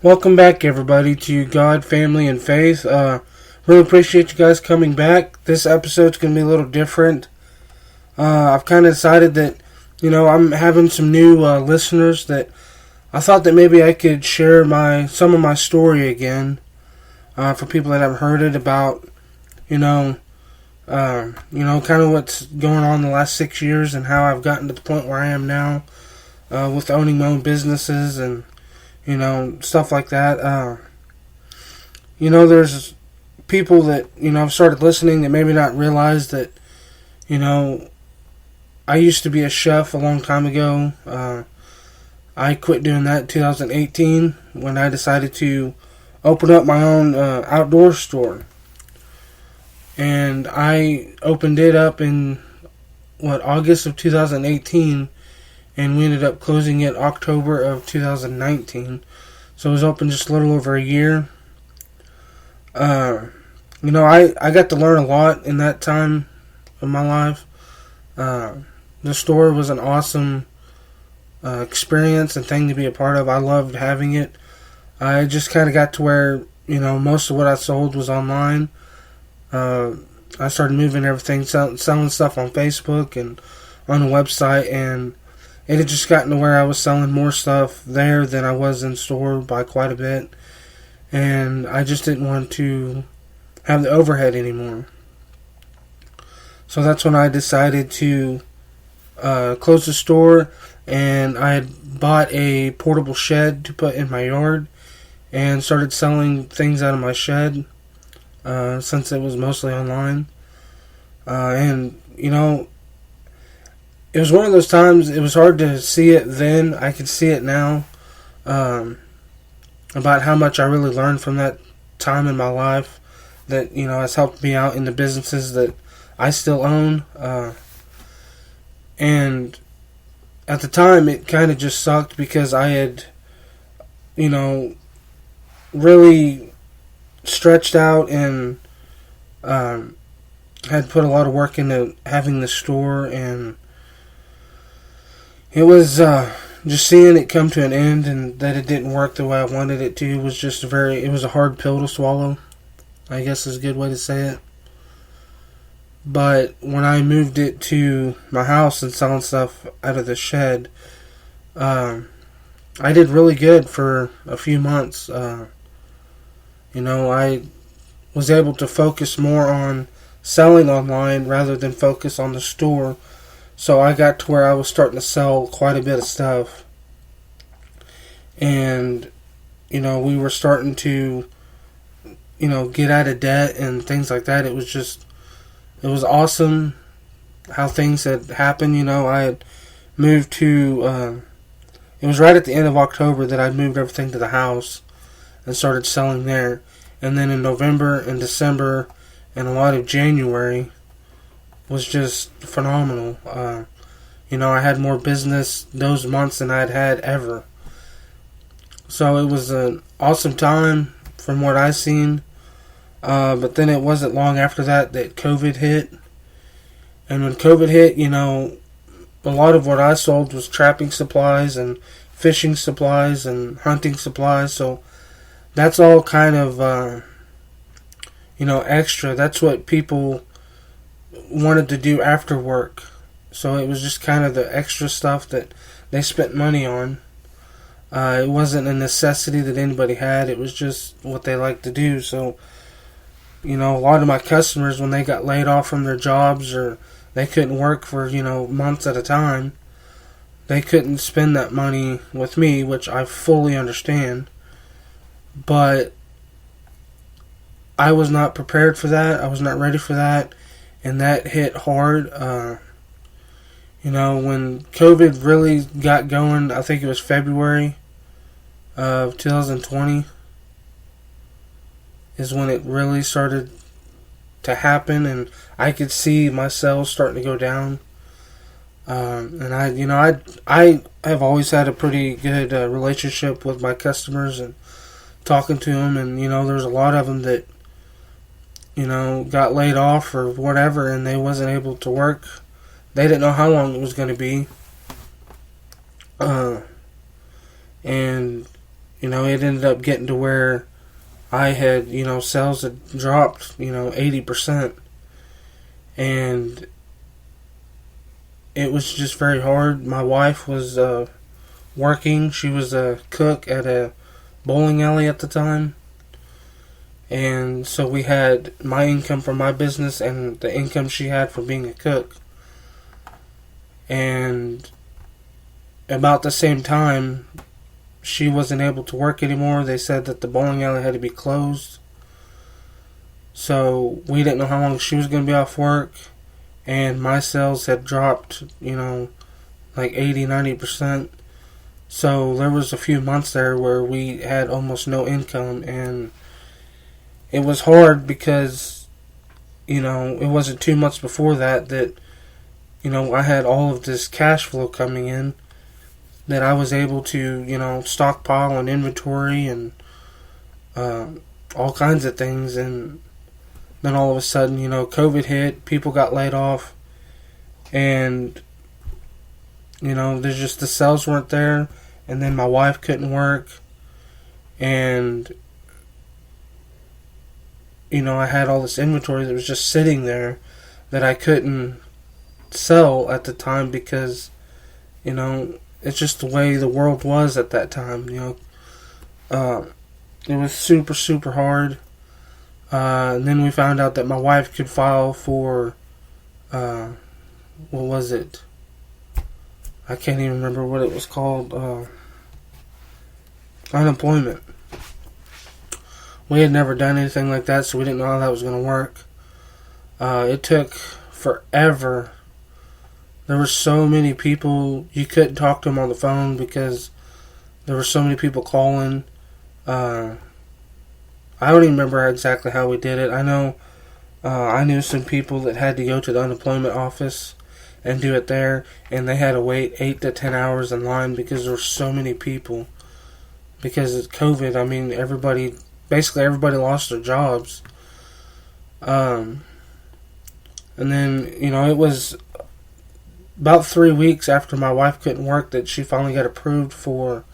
Welcome back, everybody, to God, Family, and Faith. Really appreciate you guys coming back. This episode's going to be a little different. I've kind of decided that, I'm having some new listeners that I thought that maybe I could share some of my story again for people that haven't heard it about, kind of what's going on the last 6 years and how I've gotten to the point where I am now with owning my own businesses and stuff like that. There's people that, I've started listening that maybe not realize that, I used to be a chef a long time ago. I quit doing that in 2018 when I decided to open up my own outdoor store. And I opened it up in, August of 2018. And we ended up closing it October of 2019. So it was open just a little over a year. I got to learn a lot in that time of my life. The store was an awesome experience and thing to be a part of. I loved having it. I just kind of got to where, most of what I sold was online. I started moving everything, selling stuff on Facebook and on the website, and it had just gotten to where I was selling more stuff there than I was in store by quite a bit. And I just didn't want to have the overhead anymore. So that's when I decided to close the store. And I had bought a portable shed to put in my yard and started selling things out of my shed since it was mostly online. It was one of those times, it was hard to see it then. I can see it now. About how much I really learned from that time in my life that, has helped me out in the businesses that I still own. And at the time, it kind of just sucked because I had, really stretched out and had put a lot of work into having the store, and it was just seeing it come to an end and that it didn't work the way I wanted it to was just it was a hard pill to swallow, I guess is a good way to say it. But when I moved it to my house and selling stuff out of the shed, I did really good for a few months. I was able to focus more on selling online rather than focus on the store. So I got to where I was starting to sell quite a bit of stuff. And, we were starting to, get out of debt and things like that. It was awesome how things had happened. I had moved to, it was right at the end of October that I'd moved everything to the house and started selling there. And then in November and December and a lot of January was just phenomenal. I had more business those months than I'd had ever. So it was an awesome time from what I've seen. But then it wasn't long after that COVID hit. And when COVID hit, a lot of what I sold was trapping supplies and fishing supplies and hunting supplies. So that's all kind of, extra. That's what people wanted to do after work. So it was just kind of the extra stuff that they spent money on. It wasn't a necessity that anybody had. It was just what they liked to do. So, a lot of my customers, when they got laid off from their jobs or they couldn't work for, months at a time, they couldn't spend that money with me, which I fully understand. But I was not prepared for that. I was not ready for that. And that hit hard. When COVID really got going, I think it was February of 2020 is when it really started to happen, and I could see my sales starting to go down. And I have always had a pretty good relationship with my customers and talking to them, and there's a lot of them that got laid off or whatever, and they wasn't able to work. They didn't know how long it was going to be. And it ended up getting to where I had, sales had dropped, 80%. And it was just very hard. My wife was working. She was a cook at a bowling alley at the time. And so we had my income from my business and the income she had from being a cook. And about the same time, she wasn't able to work anymore. They said that the bowling alley had to be closed. So we didn't know how long she was going to be off work. And my sales had dropped, like 80-90%. So there was a few months there where we had almost no income. And it was hard because, it wasn't 2 months before that I had all of this cash flow coming in that I was able to, stockpile and inventory and all kinds of things. And then all of a sudden, COVID hit, people got laid off, and, there's just the sales weren't there, and then my wife couldn't work, and, I had all this inventory that was just sitting there that I couldn't sell at the time because, it's just the way the world was at that time, it was super, super hard. And then we found out that my wife could file for, what was it? I can't even remember what it was called. Unemployment. We had never done anything like that, so we didn't know how that was going to work. It took forever. There were so many people, you couldn't talk to them on the phone because there were so many people calling. I don't even remember exactly how we did it. I know I knew some people that had to go to the unemployment office and do it there, and they had to wait 8 to 10 hours in line because there were so many people. Because of COVID, basically everybody lost their jobs. And then, it was about 3 weeks after my wife couldn't work that she finally got approved for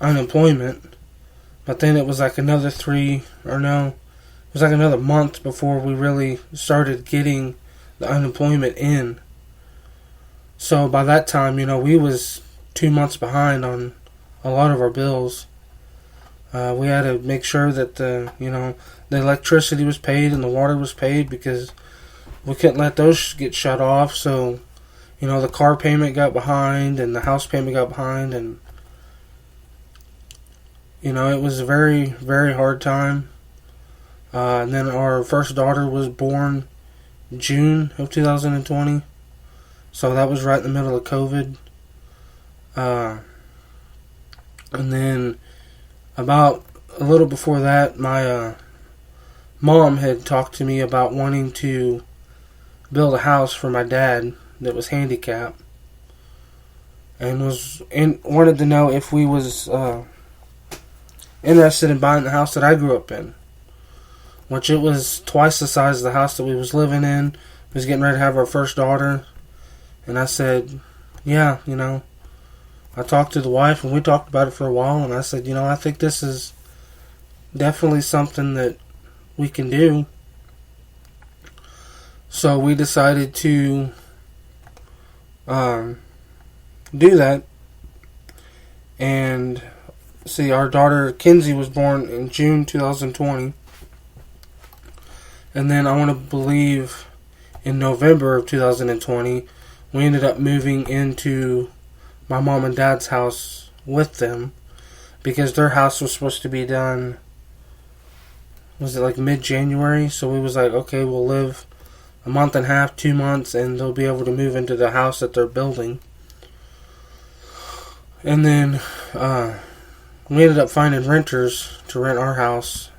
unemployment. But then it was like another another month before we really started getting the unemployment in. So by that time, we was 2 months behind on a lot of our bills. We had to make sure that the electricity was paid and the water was paid because we couldn't let those get shut off. So, the car payment got behind and the house payment got behind, and it was a very, very hard time. And then our first daughter was born June of 2020. So that was right in the middle of COVID. And then about a little before that, my mom had talked to me about wanting to build a house for my dad that was handicapped, and wanted to know if we was interested in buying the house that I grew up in, which it was twice the size of the house that we was living in. We was getting ready to have our first daughter, and I said, yeah, I talked to the wife, and we talked about it for a while, and I said, I think this is definitely something that we can do. So we decided to do that. And see, our daughter Kinsey was born in June 2020. And then I want to believe in November of 2020, we ended up moving into my mom and dad's house with them because their house was supposed to be done, was it like mid-January? So we was like, okay, we'll live a month and a half, 2 months, and they'll be able to move into the house that they're building. And then we ended up finding renters to rent our house,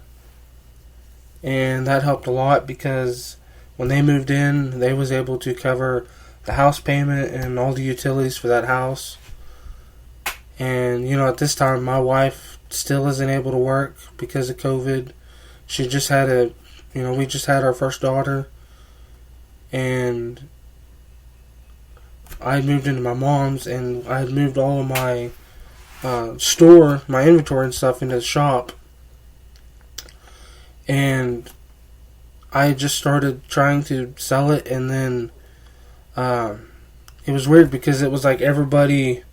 and that helped a lot because when they moved in, they was able to cover the house payment and all the utilities for that house. And at this time my wife still isn't able to work because of COVID. She just had we just had our first daughter, and I had moved into my mom's, and I had moved all of my store my inventory and stuff in the shop. And I just started trying to sell it, and then it was weird because it was like everybody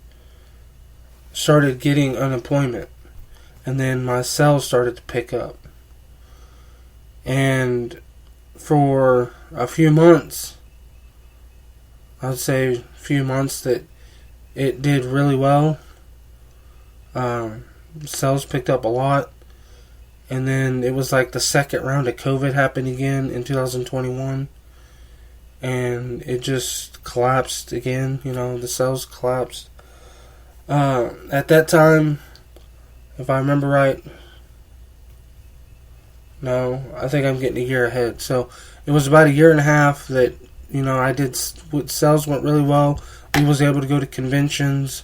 started getting unemployment, and then my sales started to pick up. And for a few months, I'd say a few months, that it did really well. Sales picked up a lot. And then it was like the second round of COVID happened again in 2021. And it just collapsed again. The sales collapsed. At that time, if I remember right, no, I think I'm getting a year ahead. So it was about a year and a half that, I did, sales went really well. We was able to go to conventions.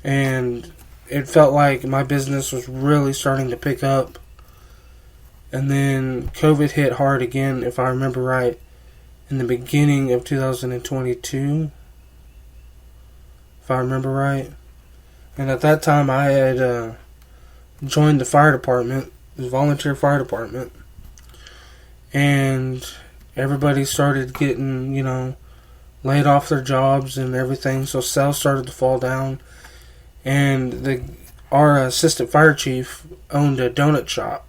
And it felt like my business was really starting to pick up. And then COVID hit hard again, if I remember right, in the beginning of 2022. If I remember right. And at that time I had joined the fire department, the volunteer fire department. And everybody started getting, laid off their jobs and everything. So sales started to fall down. And our assistant fire chief owned a donut shop.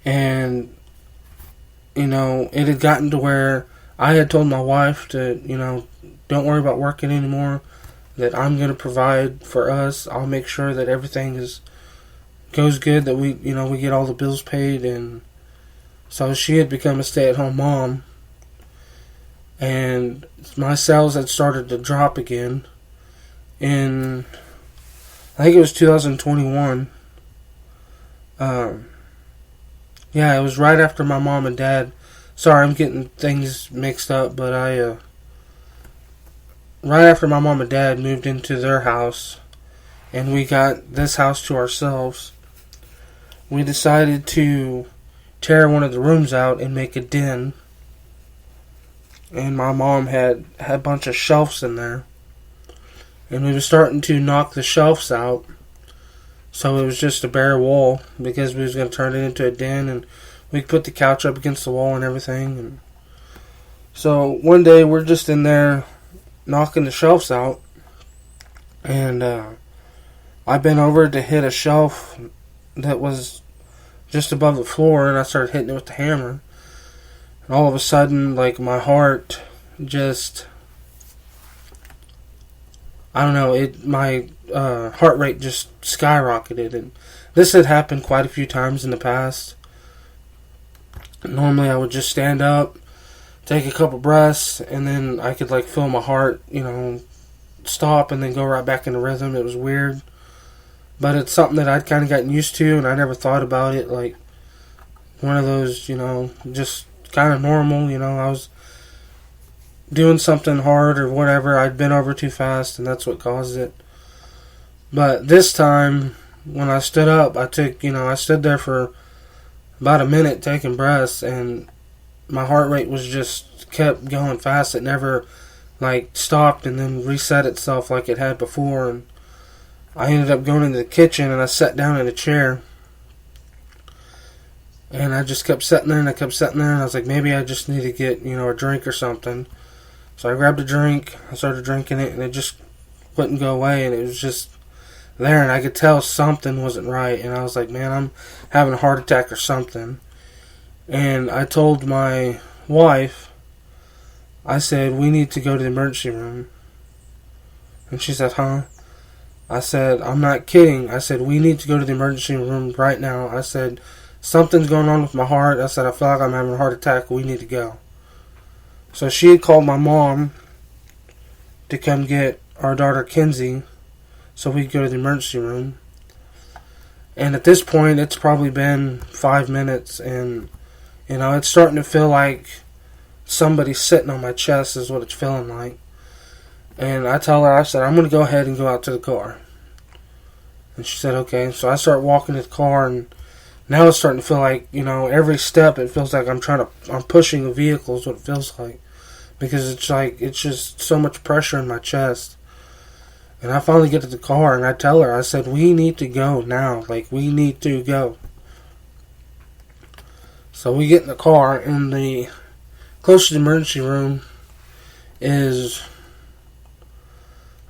And, it had gotten to where I had told my wife to, don't worry about working anymore, that I'm going to provide for us. I'll make sure that everything goes good, that we get all the bills paid. And so she had become a stay-at-home mom. And my sales had started to drop again. In, I think it was 2021. Yeah, it was right after my mom and dad. Sorry, I'm getting things mixed up, but right after my mom and dad moved into their house, and we got this house to ourselves, we decided to tear one of the rooms out and make a den. And my mom had a bunch of shelves in there. And we were starting to knock the shelves out. So it was just a bare wall, because we was going to turn it into a den, and we could put the couch up against the wall and everything. And so one day we're just in there knocking the shelves out. And I bent over to hit a shelf that was just above the floor, and I started hitting it with the hammer. And all of a sudden, like, my heart just, I don't know, my heart rate just skyrocketed. And this had happened quite a few times in the past. Normally I would just stand up, take a couple breaths, and then I could feel my heart, stop and then go right back into rhythm. It was weird. But it's something that I'd kind of gotten used to, and I never thought about it like one of those, just kind of normal. I was doing something hard or whatever. I'd been over too fast, and that's what caused it. But this time, when I stood up, I stood there for about a minute taking breaths, and my heart rate was just kept going fast. It never stopped and then reset itself like it had before. And I ended up going into the kitchen, and I sat down in a chair, and I just kept sitting there, and I was like, maybe I just need to get a drink or something. So I grabbed a drink, I started drinking it, and it just wouldn't go away, and it was just there, and I could tell something wasn't right. And I was like, man, I'm having a heart attack or something. And I told my wife, I said, we need to go to the emergency room. And she said, huh? I said, I'm not kidding. I said, we need to go to the emergency room right now. I said, something's going on with my heart. I said, I feel like I'm having a heart attack. We need to go. So she had called my mom to come get our daughter Kinsey so we could go to the emergency room. And at this point, it's probably been 5 minutes, and it's starting to feel like somebody's sitting on my chest is what it's feeling like. And I tell her, I said, I'm going to go ahead and go out to the car. And she said, okay. So I start walking to the car, and now it's starting to feel like, every step it feels like I'm pushing a vehicle is what it feels like. Because it's just so much pressure in my chest. And I finally get to the car and I tell her, I said, we need to go now. Like, we need to go. So we get in the car, and the closest emergency room is,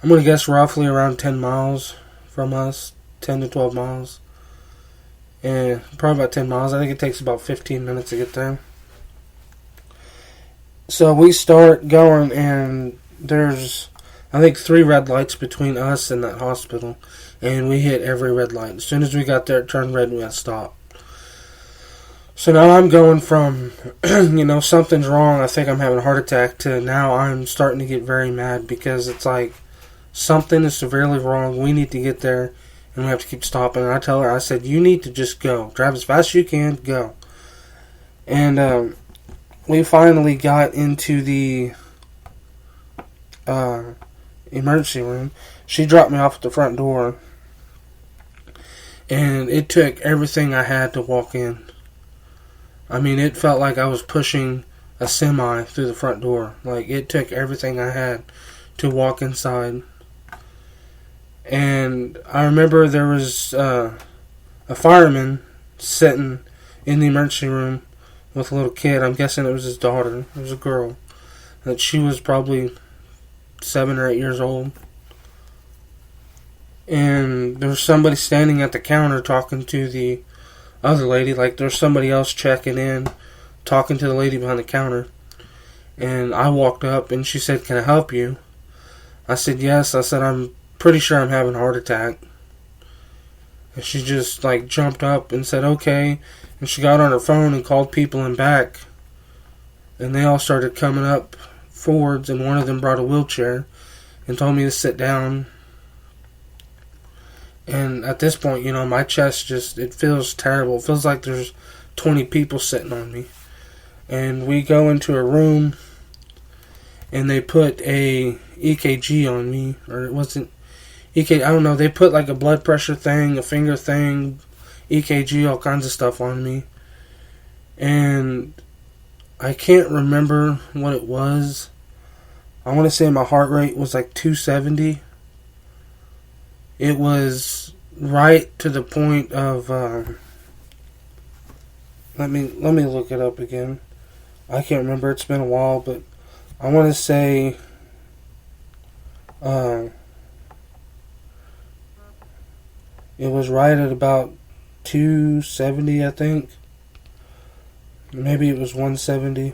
I'm going to guess, roughly around 10 miles from us. 10 to 12 miles. And probably about 10 miles. I think it takes about 15 minutes to get there. So we start going, and there's, I think, 3 red lights between us and that hospital. And we hit every red light. As soon as we got there, it turned red and we had to stop. So now I'm going from, something's wrong, I think I'm having a heart attack, to now I'm starting to get very mad, because it's like, something is severely wrong, we need to get there, and we have to keep stopping. And I tell her, I said, you need to just go. Drive as fast as you can, go. And we finally got into the emergency room. She dropped me off at the front door, and it took everything I had to walk in. I mean, it felt like I was pushing a semi through the front door. Like, it took everything I had to walk inside. And I remember there was a fireman sitting in the emergency room with a little kid. I'm guessing it was his daughter. It was a girl. That she was probably 7 or 8 years old. And there was somebody standing at the counter talking to the other lady. Like, there's somebody else checking in, talking to the lady behind the counter. And I walked up, and she said, can I help you? I said, yes. I said, I'm pretty sure I'm having a heart attack. And she just, jumped up and said, okay. And she got on her phone and called people in back. And they all started coming up forwards, and one of them brought a wheelchair and told me to sit down. And at this point, my chest it feels terrible. It feels like there's 20 people sitting on me. And we go into a room, and they put a EKG on me. Or it wasn't EKG, I don't know. They put a blood pressure thing, a finger thing, EKG, all kinds of stuff on me. And I can't remember what it was. I want to say my heart rate was 270. It was right to the point of, let me look it up again. I can't remember, it's been a while, but I want to say, it was right at about 270, I think. Maybe it was 170.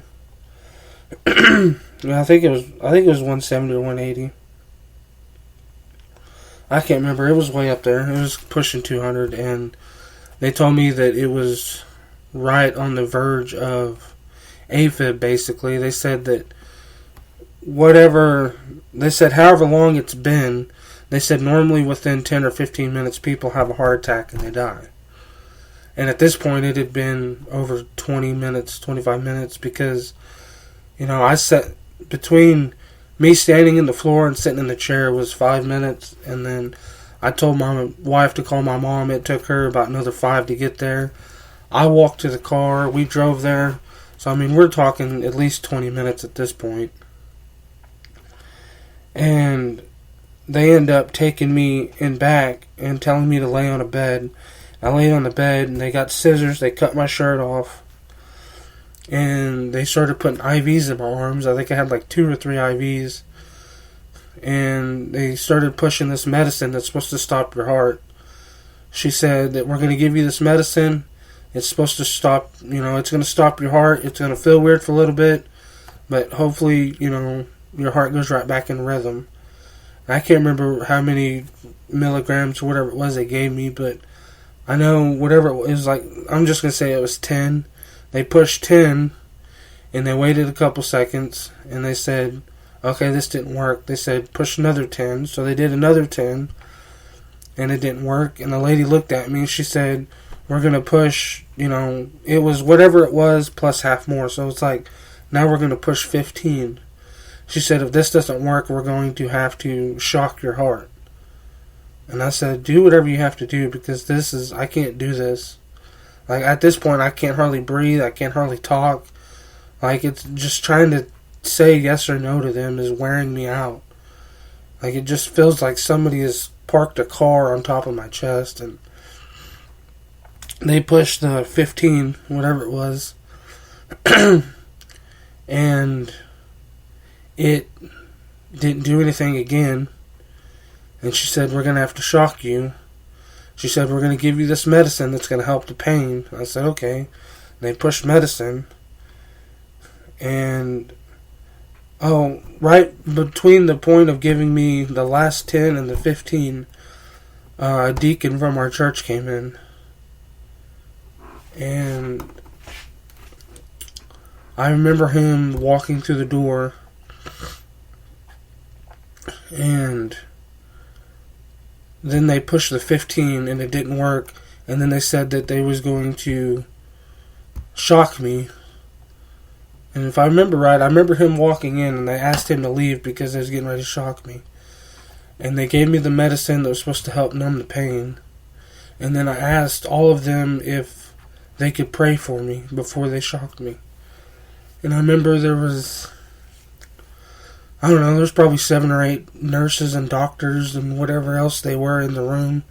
I think it was 170 or 180. I can't remember. It was way up there. It was pushing 200, and they told me that it was right on the verge of AFib, basically. They said that however long it's been, they said normally within 10 or 15 minutes people have a heart attack and they die. And at this point it had been over 20 minutes, 25 minutes, because, I sat between me standing in the floor and sitting in the chair was 5 minutes, and then I told my wife to call my mom. It took her about another 5 to get there. I walked to the car. We drove there. So, we're talking at least 20 minutes at this point. And they end up taking me in back and telling me to lay on a bed. I laid on the bed, and they got scissors. They cut my shirt off. And they started putting IVs in my arms. I think I had 2 or 3 IVs. And they started pushing this medicine that's supposed to stop your heart. She said that we're going to give you this medicine. It's supposed to stop, it's going to stop your heart. It's going to feel weird for a little bit. But hopefully, your heart goes right back in rhythm. I can't remember how many milligrams or whatever it was they gave me. But I know whatever it was, I'm just going to say it was 10. They pushed 10, and they waited a couple seconds, and they said, okay, this didn't work. They said, push another 10. So they did another 10, and it didn't work. And the lady looked at me, and she said, we're going to push, it was whatever it was plus half more. So it's now we're going to push 15. She said, if this doesn't work, we're going to have to shock your heart. And I said, do whatever you have to do, because I can't do this. At this point, I can't hardly breathe. I can't hardly talk. It's just trying to say yes or no to them is wearing me out. Like, it just feels like somebody has parked a car on top of my chest, and they pushed the 15, whatever it was, and it didn't do anything again. And she said, we're going to have to shock you. She said, we're going to give you this medicine that's going to help the pain. I said, okay. They pushed medicine. And, right between the point of giving me the last 10 and the 15, a deacon from our church came in. And I remember him walking through the door. And then they pushed the 15 and it didn't work. And then they said that they was going to shock me. And if I remember right, I remember him walking in and they asked him to leave because they was getting ready to shock me. And they gave me the medicine that was supposed to help numb the pain. And then I asked all of them if they could pray for me before they shocked me. And I remember there was, I don't know, there's probably 7 or 8 nurses and doctors and whatever else they were in the room.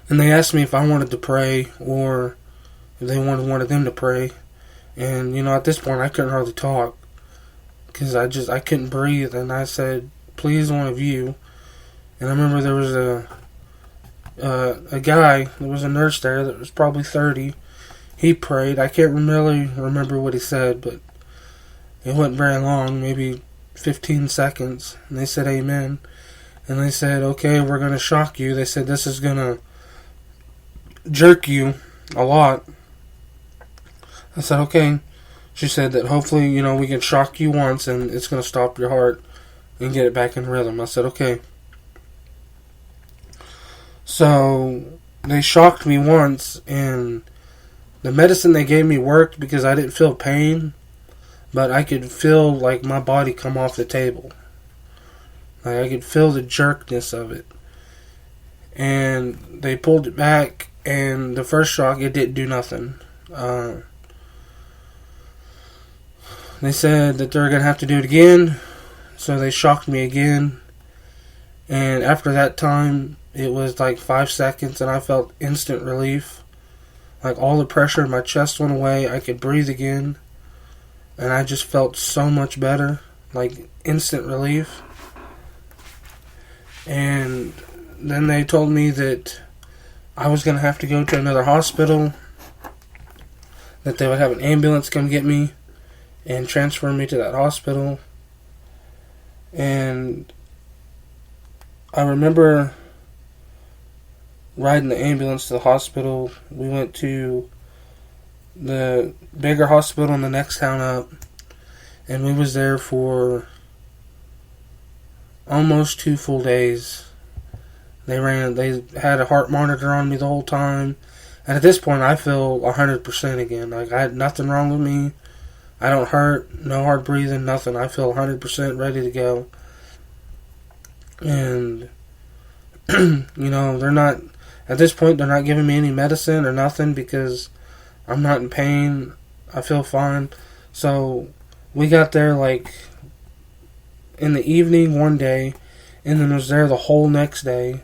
And they asked me if I wanted to pray or if they wanted them to pray. And, at this point I couldn't hardly talk because I couldn't breathe. And I said, please, one of you. And I remember there was a guy, there was a nurse there that was probably 30. He prayed. I can't really remember what he said, but it wasn't very long, maybe 15 seconds. And they said amen. And they said, okay, we're going to shock you. They said this is going to jerk you a lot. I said, okay. She said that hopefully, we can shock you once and it's going to stop your heart and get it back in rhythm. I said, okay. So they shocked me once, and the medicine they gave me worked because I didn't feel pain, but I could feel like my body come off the table. Like I could feel the jerkness of it. And they pulled it back, and the first shock, it didn't do nothing. They said that they're going to have to do it again, so they shocked me again. And after that time, it was like 5 seconds, and I felt instant relief. Like all the pressure in my chest went away. I could breathe again. And I just felt so much better. Like instant relief. And then they told me that I was going to have to go to another hospital. That they would have an ambulance come get me and transfer me to that hospital. And I remember riding the ambulance to the hospital. We went to the bigger hospital in the next town up, and we was there for almost 2 full days. They had a heart monitor on me the whole time, and at this point I feel 100% again. Like I had nothing wrong with me. I don't hurt, no hard breathing, nothing. I feel 100% ready to go. And they're not, at this point, they're not giving me any medicine or nothing because I'm not in pain. I feel fine. So we got there like in the evening one day, and then was there the whole next day.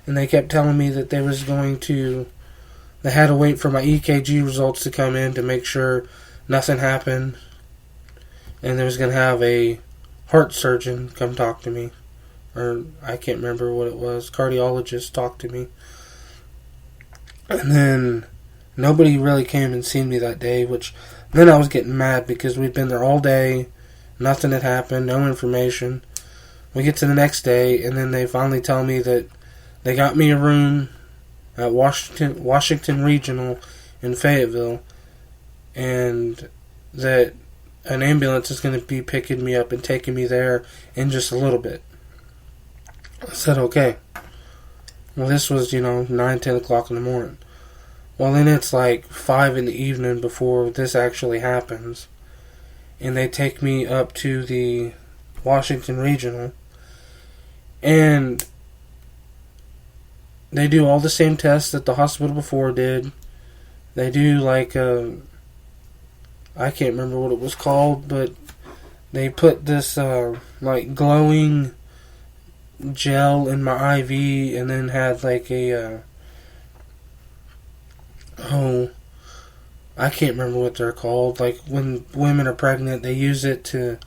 And they kept telling me that they had to wait for my EKG results to come in to make sure nothing happened. And they was going to have a heart surgeon come talk to me. Or I can't remember what it was. Cardiologist talked to me. And then nobody really came and seen me that day, which then I was getting mad because we'd been there all day. Nothing had happened. No information. We get to the next day, and then they finally tell me that they got me a room at Washington Regional in Fayetteville, and that an ambulance is going to be picking me up and taking me there in just a little bit. I said, okay. Well, this was, 9, 10 o'clock in the morning. Well, then it's like 5 in the evening before this actually happens. And they take me up to the Washington Regional. And they do all the same tests that the hospital before did. They do like I can't remember what it was called, but they put this like glowing gel in my IV, and then had like a oh, I can't remember what they're called. Like when women are pregnant, they use it to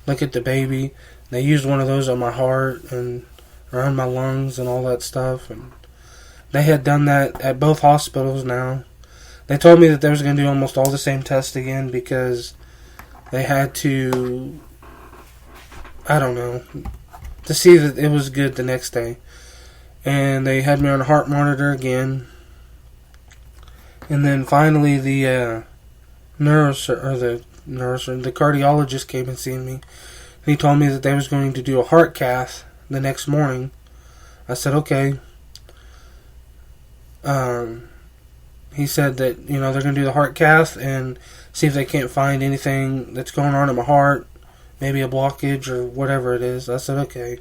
look at the baby. They used one of those on my heart and around my lungs and all that stuff. And they had done that at both hospitals now. They told me that they was going to do almost all the same tests again because they had to, I don't know, to see that it was good the next day. And they had me on a heart monitor again. And then finally the cardiologist came and seen me. And he told me that they was going to do a heart cath the next morning. I said, okay. He said that, they're going to do the heart cath and see if they can't find anything that's going on in my heart, maybe a blockage or whatever it is. I said, okay.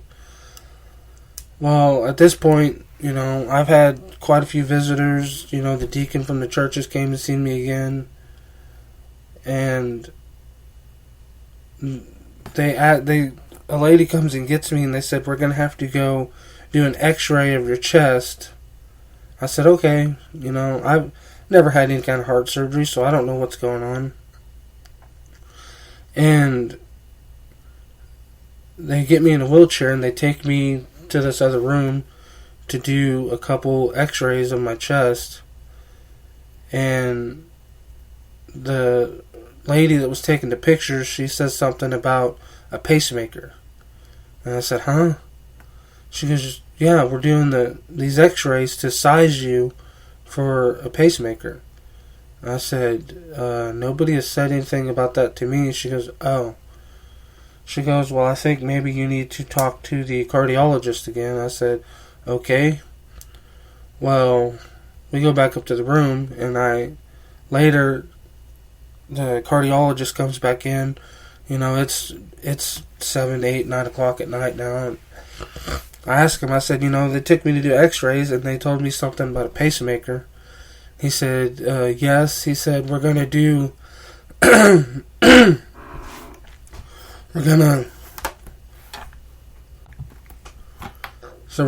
Well, at this point, I've had quite a few visitors. The deacon from the churches came to see me again. And a lady comes and gets me, and they said, we're going to have to go do an x-ray of your chest. I said, okay. I've never had any kind of heart surgery, so I don't know what's going on. And they get me in a wheelchair, and they take me to this other room to do a couple x-rays of my chest. And the lady that was taking the pictures, she says something about a pacemaker. And I said, huh? She goes, yeah, we're doing these x-rays to size you for a pacemaker. I said, nobody has said anything about that to me. She goes, oh. She goes, well, I think maybe you need to talk to the cardiologist again. I said, okay. Well, we go back up to the room, and later, the cardiologist comes back in. It's 7, 8, 9 o'clock at night now. And I asked him, I said, they took me to do x-rays, and they told me something about a pacemaker. He said, yes. He said, we're going to do... We're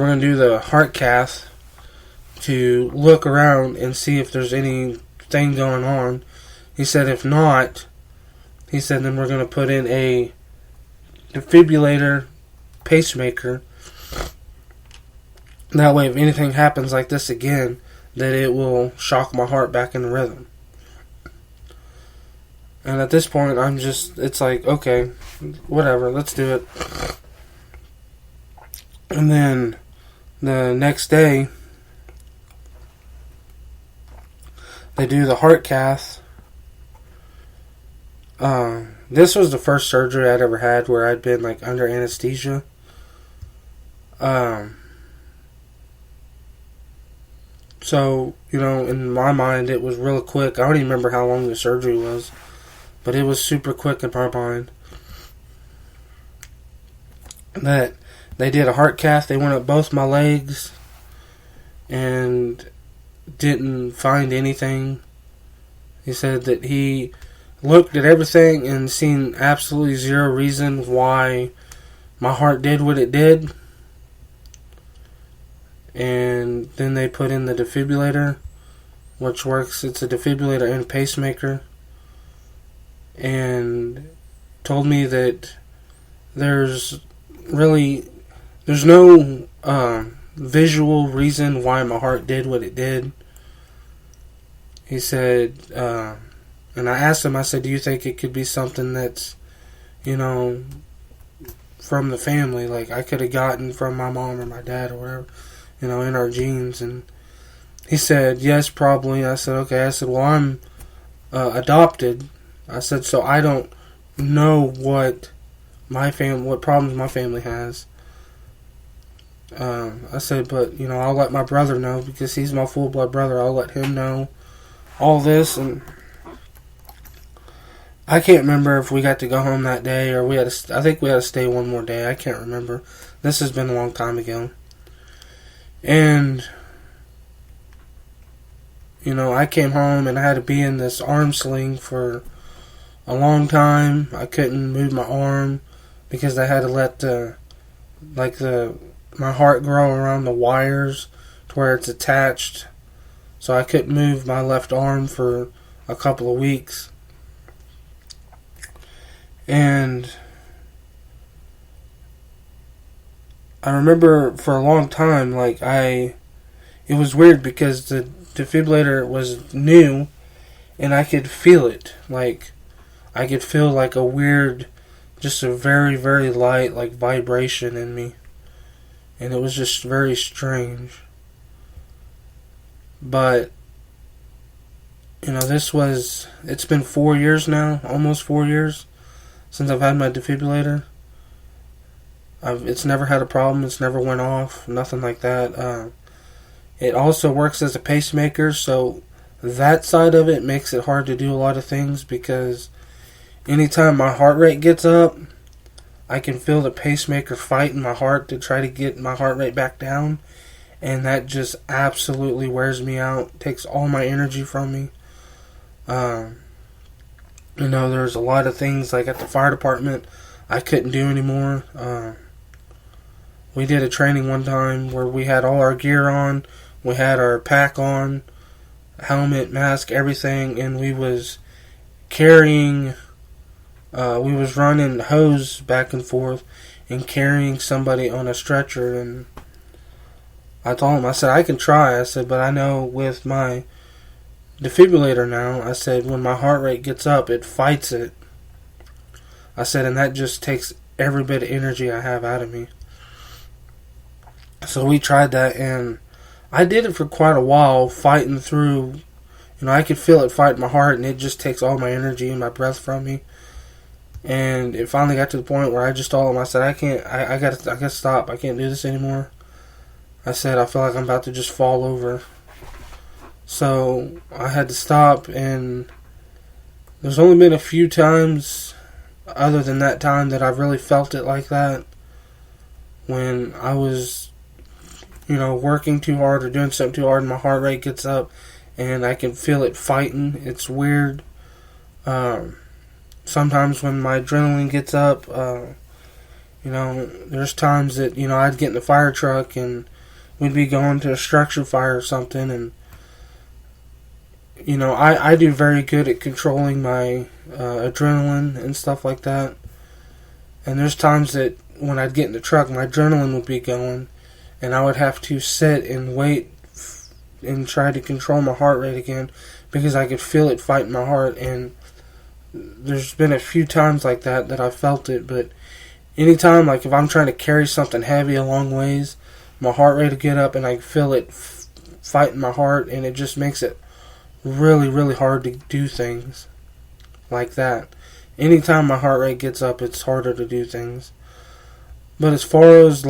gonna do the heart cath to look around and see if there's anything going on. He said if not, then we're gonna put in a defibrillator pacemaker. That way, if anything happens like this again, that it will shock my heart back into rhythm. And at this point, it's like, okay, whatever, let's do it. And then the next day, they do the heart cath. This was the first surgery I'd ever had where I'd been like under anesthesia. So, in my mind, it was real quick. I don't even remember how long the surgery was. But it was super quick in my mind. That they did a heart cath. They went up both my legs and didn't find anything. He said that he looked at everything and seen absolutely zero reason why my heart did what it did. And then they put in the defibrillator, which works. It's a defibrillator and pacemaker. And told me that there's no visual reason why my heart did what it did. He said, and I asked him, I said, do you think it could be something that's, from the family, like I could have gotten from my mom or my dad or whatever, in our genes? And he said, yes, probably. I said, okay. I said, well, I'm adopted. I said, so I don't know what problems my family has. I said, but, I'll let my brother know because he's my full-blood brother. I'll let him know all this. And I can't remember if we got to go home that day or I think we had to stay one more day. I can't remember. This has been a long time ago. And, I came home and I had to be in this arm sling for a long time. I couldn't move my arm because I had to let my heart grow around the wires to where it's attached. So I couldn't move my left arm for a couple of weeks. And I remember for a long time, it was weird because the defibrillator was new and I could feel it. I could feel like a weird, just a very, very light, vibration in me. And it was just very strange. But, it's been 4 years now, almost 4 years, since I've had my defibrillator. It's never had a problem, it's never went off, nothing like that. It also works as a pacemaker, so that side of it makes it hard to do a lot of things, because anytime my heart rate gets up, I can feel the pacemaker fighting my heart to try to get my heart rate back down, and that just absolutely wears me out, takes all my energy from me. There's a lot of things, like at the fire department, I couldn't do anymore. We did a training one time where we had all our gear on, we had our pack on, helmet, mask, everything, and we was carrying, we was running hose back and forth and carrying somebody on a stretcher. And I told him, I said, I can try, I said, but I know with my defibrillator now, I said, when my heart rate gets up, it fights it. I said, and that just takes every bit of energy I have out of me. So we tried that, and I did it for quite a while, fighting through. I could feel it fight my heart, and it just takes all my energy and my breath from me. And it finally got to the point where I just told him, I said, I gotta stop. I can't do this anymore. I said, I feel like I'm about to just fall over. So I had to stop, and there's only been a few times other than that time that I've really felt it like that, when I was working too hard or doing something too hard and my heart rate gets up and I can feel it fighting. It's weird. Sometimes when my adrenaline gets up, there's times that, I'd get in the fire truck and we'd be going to a structure fire or something, and I do very good at controlling my adrenaline and stuff like that. And there's times that when I'd get in the truck, my adrenaline would be going, and I would have to sit and wait and try to control my heart rate again, because I could feel it fighting my heart. And there's been a few times like that I felt it. But anytime, if I'm trying to carry something heavy a long ways, my heart rate will get up and I feel it fighting my heart, and it just makes it really, really hard to do things like that. Anytime my heart rate gets up, it's harder to do things. But as far as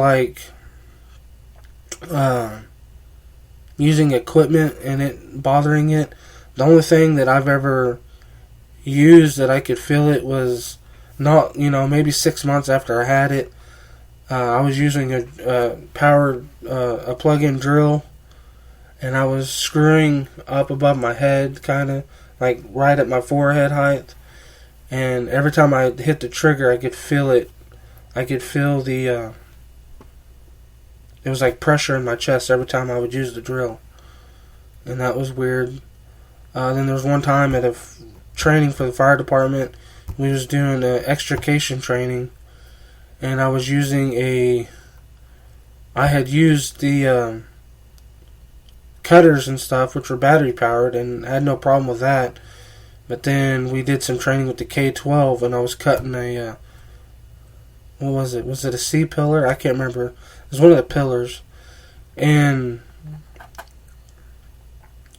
using equipment and it bothering it, the only thing that I've ever used that I could feel it was not, maybe 6 months after I had it. I was using a plug-in drill, and I was screwing up above my head, kind of right at my forehead height. And every time I hit the trigger, I could feel it. I could feel it was like pressure in my chest every time I would use the drill. And that was weird. Then there was one time at a training for the fire department, we was doing an extrication training, and I was using I had used the cutters and stuff, which were battery powered, and I had no problem with that. But then we did some training with the K-12, and I was cutting what was it? Was it a C-pillar? I can't remember. It was one of the pillars. And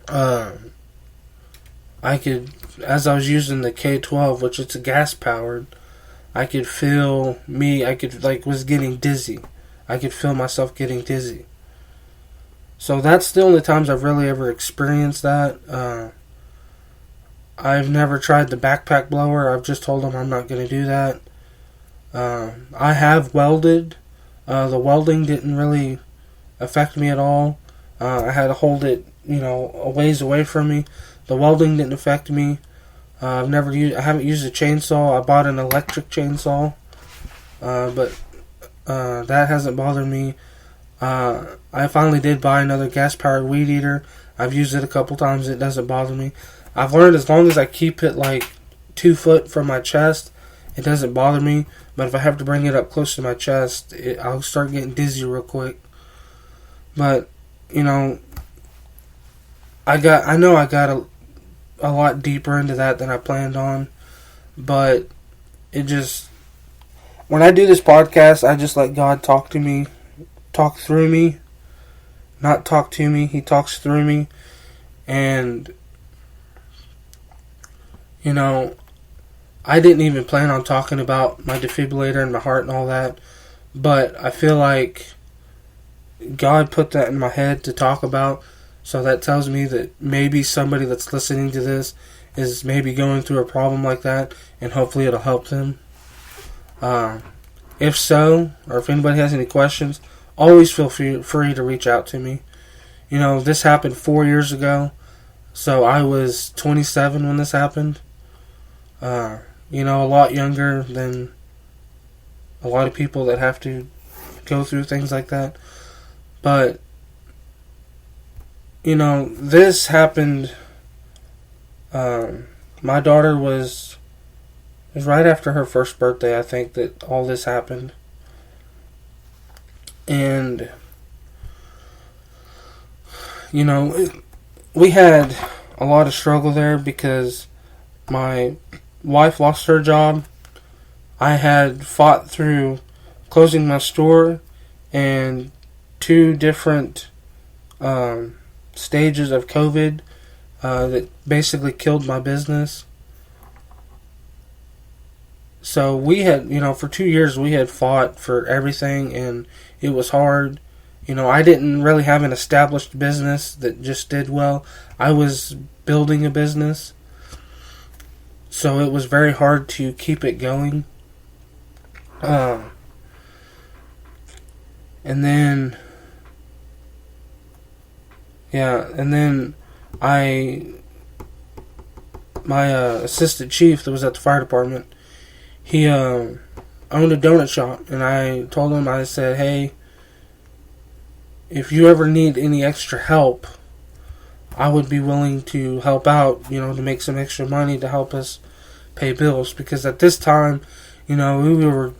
I could, as I was using the K-12, which it's a gas-powered, I could feel was getting dizzy. I could feel myself getting dizzy. So that's the only times I've really ever experienced that. I've never tried the backpack blower. I've just told them I'm not going to do that. I have welded. The welding didn't really affect me at all. I had to hold it, a ways away from me. The welding didn't affect me. I haven't used a chainsaw. I bought an electric chainsaw, but that hasn't bothered me. I finally did buy another gas-powered weed eater. I've used it a couple times. It doesn't bother me. I've learned as long as I keep it like 2 foot from my chest, it doesn't bother me. But if I have to bring it up close to my chest, I'll start getting dizzy real quick. But you know, I know I got a lot deeper into that than I planned on. But it just, when I do this podcast, I just let God talk to me, talk through me, not talk to me. He talks through me, and you know, I didn't even plan on talking about my defibrillator and my heart and all that, but I feel like God put that in my head to talk about, so that tells me that maybe somebody that's listening to this is maybe going through a problem like that, and hopefully it'll help them. If so, or if anybody has any questions, always feel free to reach out to me. You know, this happened 4 years ago, so I was 27 when this happened. You know, a lot younger than a lot of people that have to go through things like that. But, you know, this happened, my daughter it was right after her first birthday, I think, that all this happened. And, you know, we had a lot of struggle there because my wife lost her job. I had fought through closing my store and 2 different stages of COVID that basically killed my business. So we had, you know, for 2 years we had fought for everything, and it was hard. You know, I didn't really have an established business that just did well. I was building a business, so it was very hard to keep it going. And then, my assistant chief that was at the fire department, he owned a donut shop, and I told him, I said, hey, if you ever need any extra help, I would be willing to help out, you know, to make some extra money to help us pay bills, because at this time, you know,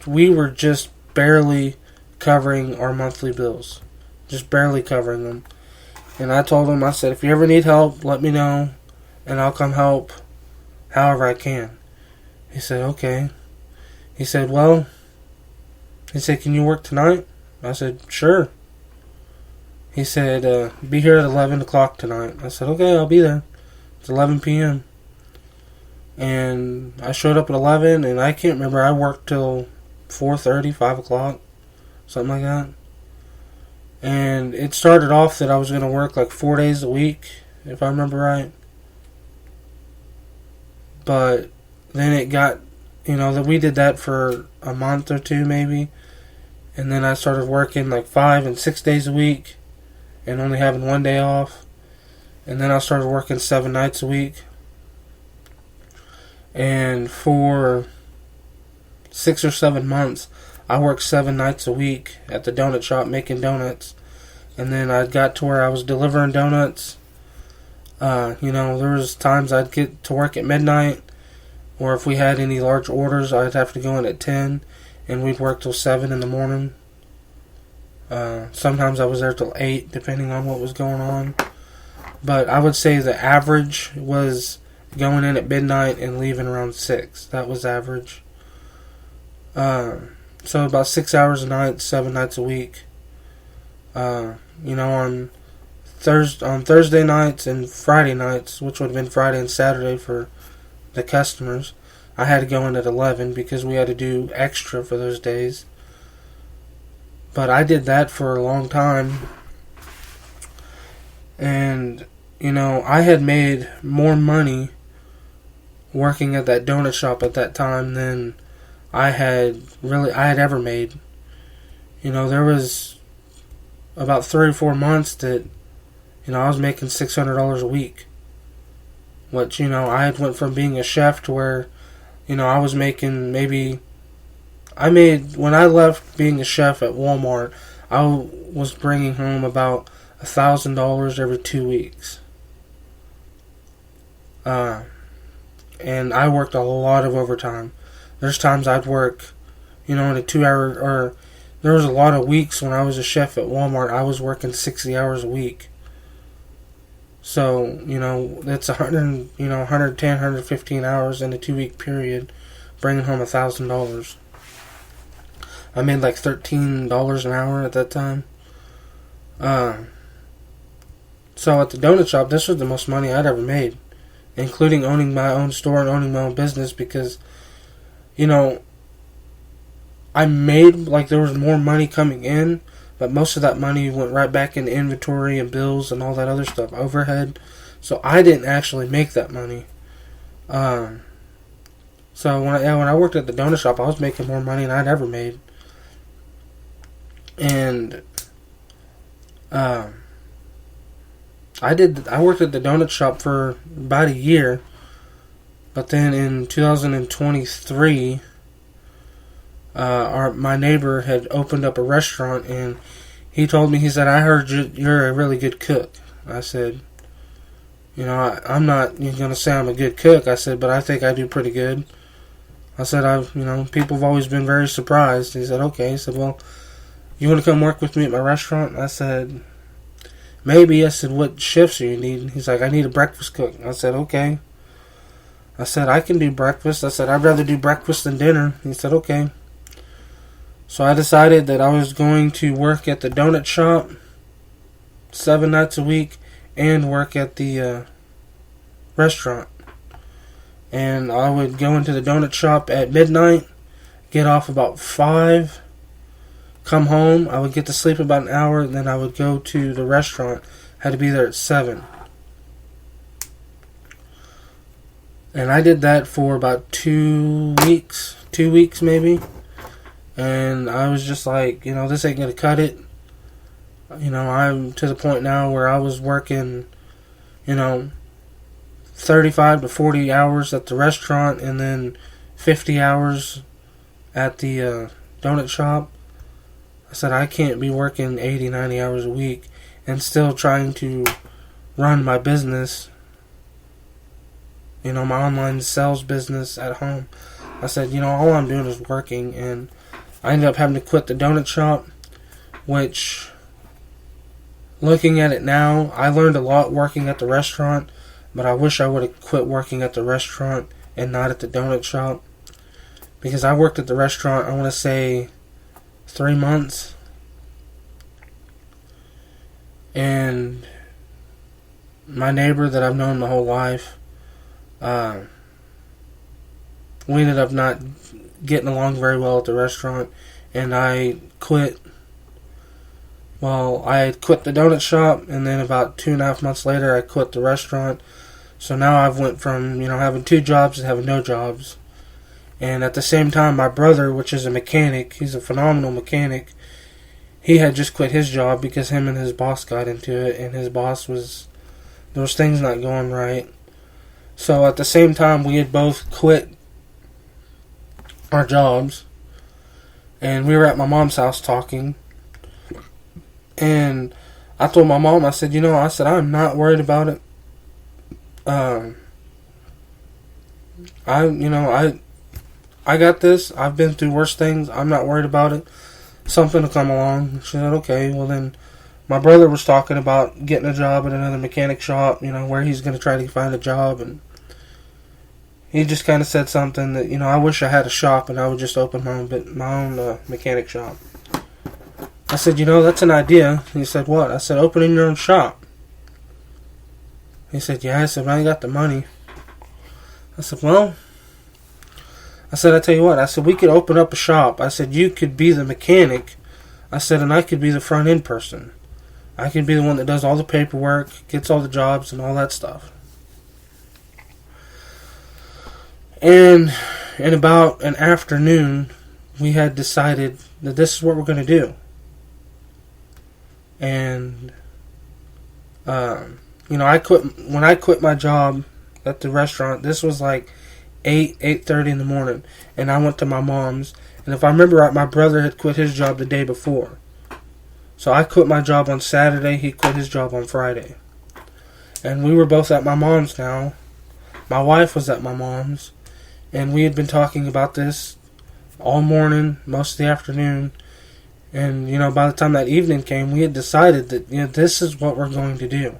we were just barely covering our monthly bills, just barely covering them. And I told him, I said, if you ever need help, let me know, and I'll come help however I can. He said, okay. He said, can you work tonight? I said, sure. He said, be here at 11 o'clock tonight. I said, okay, I'll be there. It's 11 p.m. And I showed up at 11, and I can't remember, I worked till 4:30, 5 o'clock, something like that. And it started off that I was going to work like 4 days a week, if I remember right. But then it got, you know, that we did that for a month or 2 maybe. And then I started working like 5 and 6 days a week and only having 1 day off. And then I started working 7 nights a week. And for 6 or 7 months, I worked 7 nights a week at the donut shop making donuts. And then I got to where I was delivering donuts. You know, there was times I'd get to work at midnight, or if we had any large orders, I'd have to go in at 10, and we'd work till 7 in the morning. Sometimes I was there till 8, depending on what was going on. But I would say the average was going in at midnight and leaving around 6. That was average. So about 6 hours a night, 7 nights a week. You know, on Thursday nights and Friday nights, which would have been Friday and Saturday for the customers, I had to go in at 11 because we had to do extra for those days. But I did that for a long time. And, you know, I had made more money working at that donut shop at that time than I had ever made. You know, there was about 3 or 4 months that, you know, I was making $600 a week. which, I had went from being a chef to where, I was making when I left being a chef at Walmart, I was bringing home about $1,000 every 2 weeks. And I worked a lot of overtime. There's times I'd work, in a 2 hour, or there was a lot of weeks when I was a chef at Walmart, I was working 60 hours a week. So, that's 110, 115 hours in a 2 week period, bringing home $1,000. I made like $13 an hour at that time. So at the donut shop, this was the most money I'd ever made, including owning my own store and owning my own business, because, I made, like, there was more money coming in, but most of that money went right back into inventory and bills and all that other stuff, overhead. So I didn't actually make that money. So when I worked at the donut shop, I was making more money than I'd ever made. And I worked at the donut shop for about a year, but then in 2023, my neighbor had opened up a restaurant, and he told me, he said, "I heard you're a really good cook." I said, I'm not going to say I'm a good cook. I said, but I think I do pretty good. I said, people have always been very surprised. He said, okay. He said, well, you want to come work with me at my restaurant? I said, maybe. I said, what shifts do you need? He's like, I need a breakfast cook. I said, okay. I said, I can do breakfast. I said, I'd rather do breakfast than dinner. He said, okay. So I decided that I was going to work at the donut shop 7 nights a week and work at the restaurant. And I would go into the donut shop at midnight, get off about 5, come home. I would get to sleep about an hour, and then I would go to the restaurant. Had to be there at 7. And I did that for about 2 weeks. 2 weeks maybe. And I was just like, this ain't going to cut it. I'm to the point now where I was working, 35 to 40 hours at the restaurant and then 50 hours at the donut shop. I said, I can't be working 80, 90 hours a week and still trying to run my business, my online sales business at home. I said, all I'm doing is working, and I ended up having to quit the donut shop, which, looking at it now, I learned a lot working at the restaurant, but I wish I would have quit working at the restaurant and not at the donut shop, because I worked at the restaurant, I want to say, 3 months, and my neighbor that I've known my whole life, we ended up not getting along very well at the restaurant, and I quit. Well, I had quit the donut shop, and then about 2.5 months later, I quit the restaurant. So now I've went from, having 2 jobs to having no jobs. And at the same time, my brother, which is a mechanic, he's a phenomenal mechanic, he had just quit his job because him and his boss got into it, and his boss there was things not going right. So at the same time, we had both quit our jobs, and we were at my mom's house talking, and I told my mom, I said, I'm not worried about it. I got this. I've been through worse things. I'm not worried about it. Something will come along. She said, okay. Well, then my brother was talking about getting a job at another mechanic shop, where he's going to try to find a job, and he just kind of said something that, I wish I had a shop and I would just open my own mechanic shop. I said, that's an idea. He said, what? I said, opening your own shop. He said, yeah. I said, I got the money. I said, well, I tell you what. I said, we could open up a shop. I said, you could be the mechanic. I said, and I could be the front end person. I could be the one that does all the paperwork, gets all the jobs and all that stuff. And in about an afternoon, we had decided that this is what we're going to do. And, when I quit my job at the restaurant. This was like 8:30 in the morning, and I went to my mom's. And if I remember right, my brother had quit his job the day before. So I quit my job on Saturday, he quit his job on Friday. And we were both at my mom's now. My wife was at my mom's. And we had been talking about this all morning, most of the afternoon. And, by the time that evening came, we had decided that, this is what we're going to do.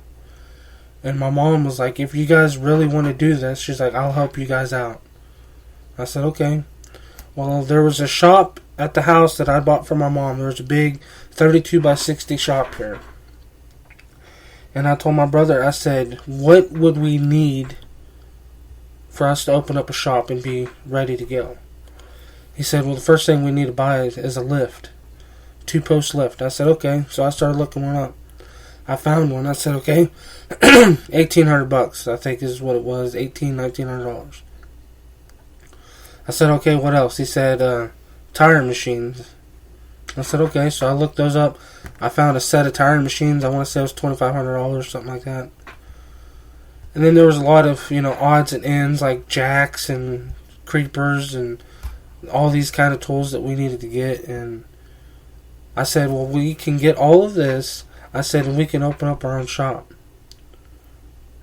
And my mom was like, if you guys really want to do this, she's like, I'll help you guys out. I said, okay. Well, there was a shop at the house that I bought for my mom. There was a big 32 by 60 shop here. And I told my brother, I said, what would we need for us to open up a shop and be ready to go? He said, well, the first thing we need to buy is a lift. 2-post lift. I said, okay. So I started looking one up. I found one. I said, okay, $1,800, I think is what it was, $1,900. I said, okay, what else? He said, tire machines. I said, okay, so I looked those up. I found a set of tire machines. I want to say it was $2,500, something like that. And then there was a lot of, odds and ends, like jacks and creepers and all these kind of tools that we needed to get. And I said, well, we can get all of this. I said, and we can open up our own shop.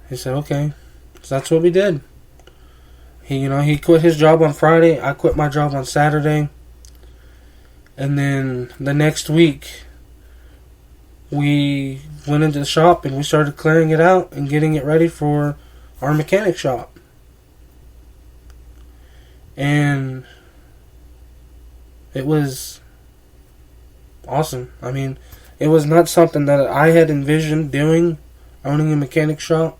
He said, okay. So that's what we did. He quit his job on Friday. I quit my job on Saturday. And then the next week, we went into the shop and we started clearing it out and getting it ready for our mechanic shop. And it was awesome. I mean, it was not something that I had envisioned doing, owning a mechanic shop.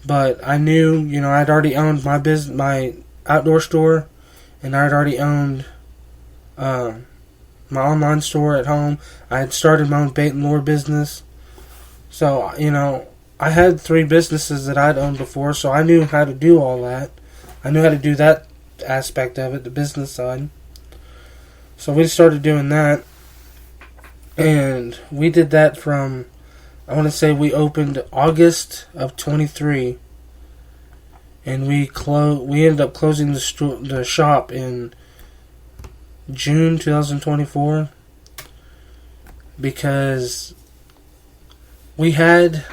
But I knew, I'd already owned my outdoor store, and I'd already owned my online store at home. I had started my own bait and lure business. So, I had 3 businesses that I'd owned before, so I knew how to do all that. I knew how to do that aspect of it, the business side. So we started doing that, and we did that from, I want to say we opened August of 23, and we ended up closing the shop in June 2024 because we had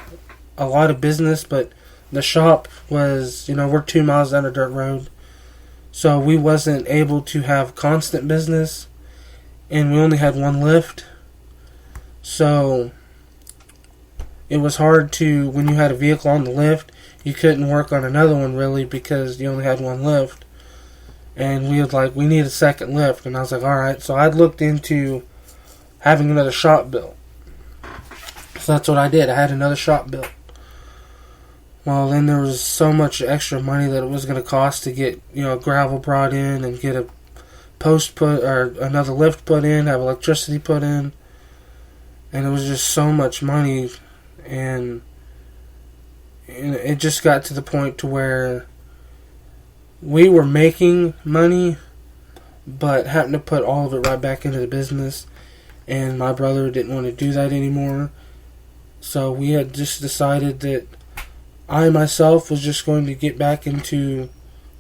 a lot of business, but the shop was, we're 2 miles down a dirt road, so we wasn't able to have constant business, and we only had 1 lift, so it was hard to, when you had a vehicle on the lift, you couldn't work on another one really because you only had 1 lift. And we need a second lift. And I was like, alright. So I'd looked into having another shop built. So that's what I did. I had another shop built. Well, then there was so much extra money that it was going to cost to get, gravel brought in and get a post put, or another lift put in, have electricity put in. And it was just so much money. And it just got to the point to where we were making money, but having to put all of it right back into the business. And my brother didn't want to do that anymore. So we had just decided that I myself was just going to get back into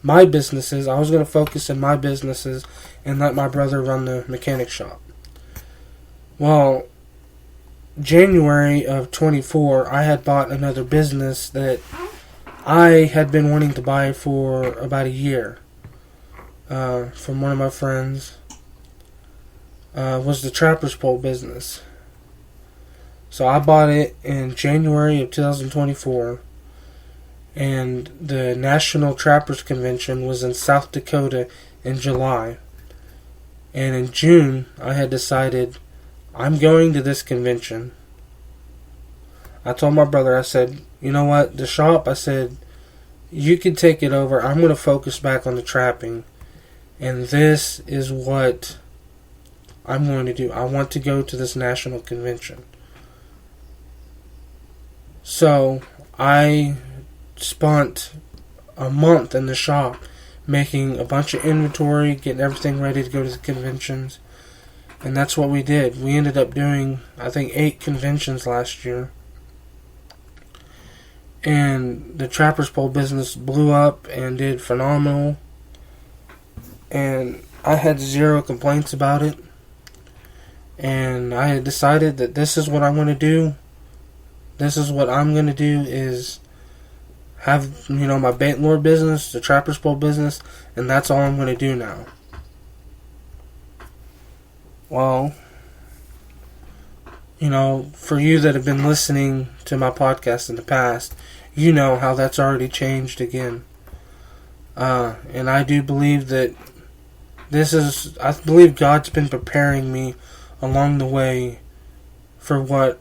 my businesses. I was going to focus on my businesses and let my brother run the mechanic shop. Well, January of 24, I had bought another business that I had been wanting to buy for about a year from one of my friends. Was the Trapper's Pole business. So I bought it in January of 2024, and the National Trappers Convention was in South Dakota in July. And in June, I had decided I'm going to this convention. I told my brother, I said, you know what, the shop, I said, you can take it over. I'm going to focus back on the trapping. And this is what I'm going to do. I want to go to this national convention. So I spent a month in the shop making a bunch of inventory, getting everything ready to go to the conventions. And that's what we did. We ended up doing, I think, 8 conventions last year. And the Trapper's Pole business blew up and did phenomenal. And I had zero complaints about it. And I had decided that this is what I'm going to do. This is what I'm going to do is have, my bait lure business, the Trapper's Pole business, and that's all I'm going to do now. Well, for you that have been listening to my podcast in the past, you know how that's already changed again. And I do believe that I believe God's been preparing me along the way for what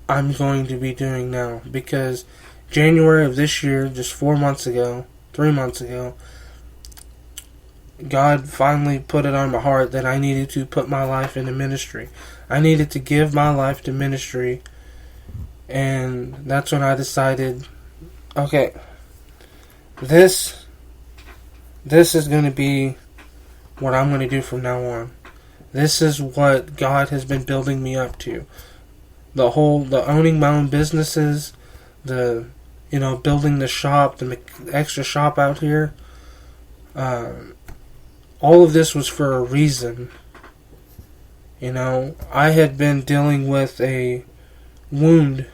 I'm going to be doing now. Because January of this year, just 3 months ago, God finally put it on my heart that I needed to put my life into ministry. I needed to give my life to ministry. And that's when I decided, okay, this is going to be what I'm going to do from now on. This is what God has been building me up to. The owning my own businesses, building the shop, the extra shop out here. All of this was for a reason. I had been dealing with a wound.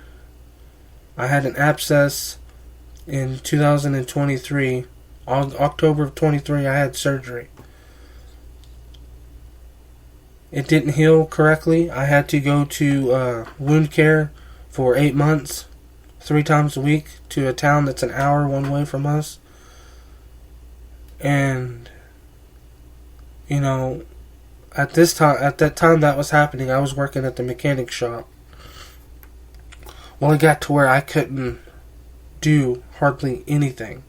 I had an abscess in 2023. October of 23, I had surgery. It didn't heal correctly. I had to go to wound care for 8 months, 3 times a week, to a town that's an hour one way from us. And at that time that was happening, I was working at the mechanic shop. Well, it got to where I couldn't do hardly anything.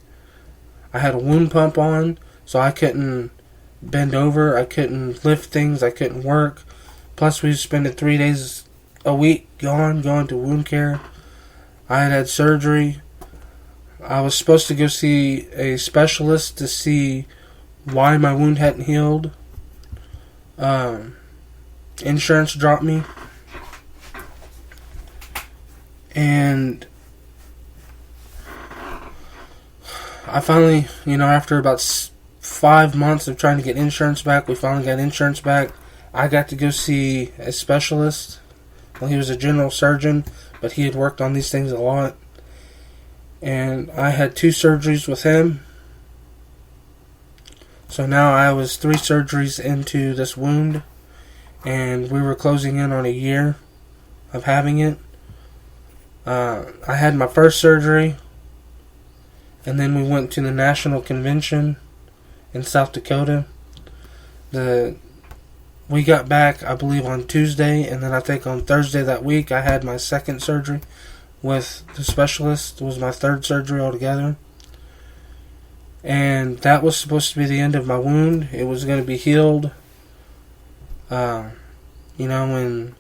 I had a wound pump on, so I couldn't bend over, I couldn't lift things, I couldn't work. Plus, we spent 3 days a week going to wound care. I had surgery. I was supposed to go see a specialist to see why my wound hadn't healed. Insurance dropped me. And I finally, after about 5 months of trying to get insurance back, we finally got insurance back. I got to go see a specialist. Well, he was a general surgeon, but he had worked on these things a lot. And I had 2 surgeries with him. So now I was 3 surgeries into this wound, and we were closing in on a year of having it. I had my first surgery, and then we went to the national convention in South Dakota. We got back, I believe, on Tuesday, and then I think on Thursday that week I had my second surgery with the specialist. It was my 3rd surgery altogether. And that was supposed to be the end of my wound. It was going to be healed. In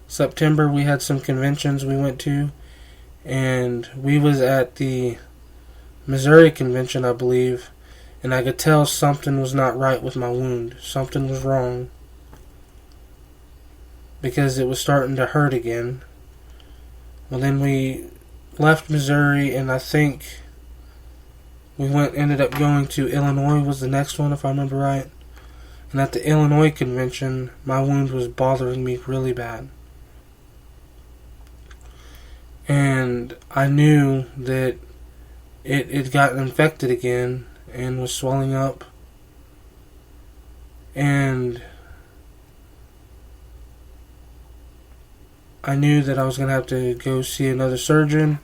September we had some conventions we went to, and we was at the Missouri convention, I believe, and I could tell something was not right with my wound. Something was wrong, because it was starting to hurt again. Well, then we left Missouri, and I think we ended up going to Illinois was the next one, if I remember right. And at the Illinois convention, my wound was bothering me really bad. And I knew that it got infected again and was swelling up. And I knew that I was going to have to go see another surgeon.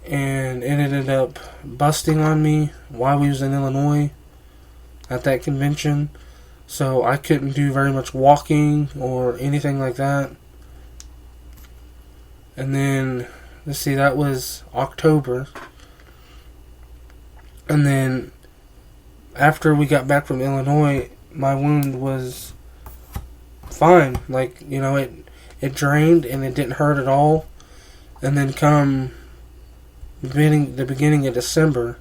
And it ended up busting on me while we was in Illinois at that convention. So I couldn't do very much walking or anything like that. And then, let's see, that was October. And then, after we got back from Illinois, my wound was fine. It drained and it didn't hurt at all. And then come the beginning of December,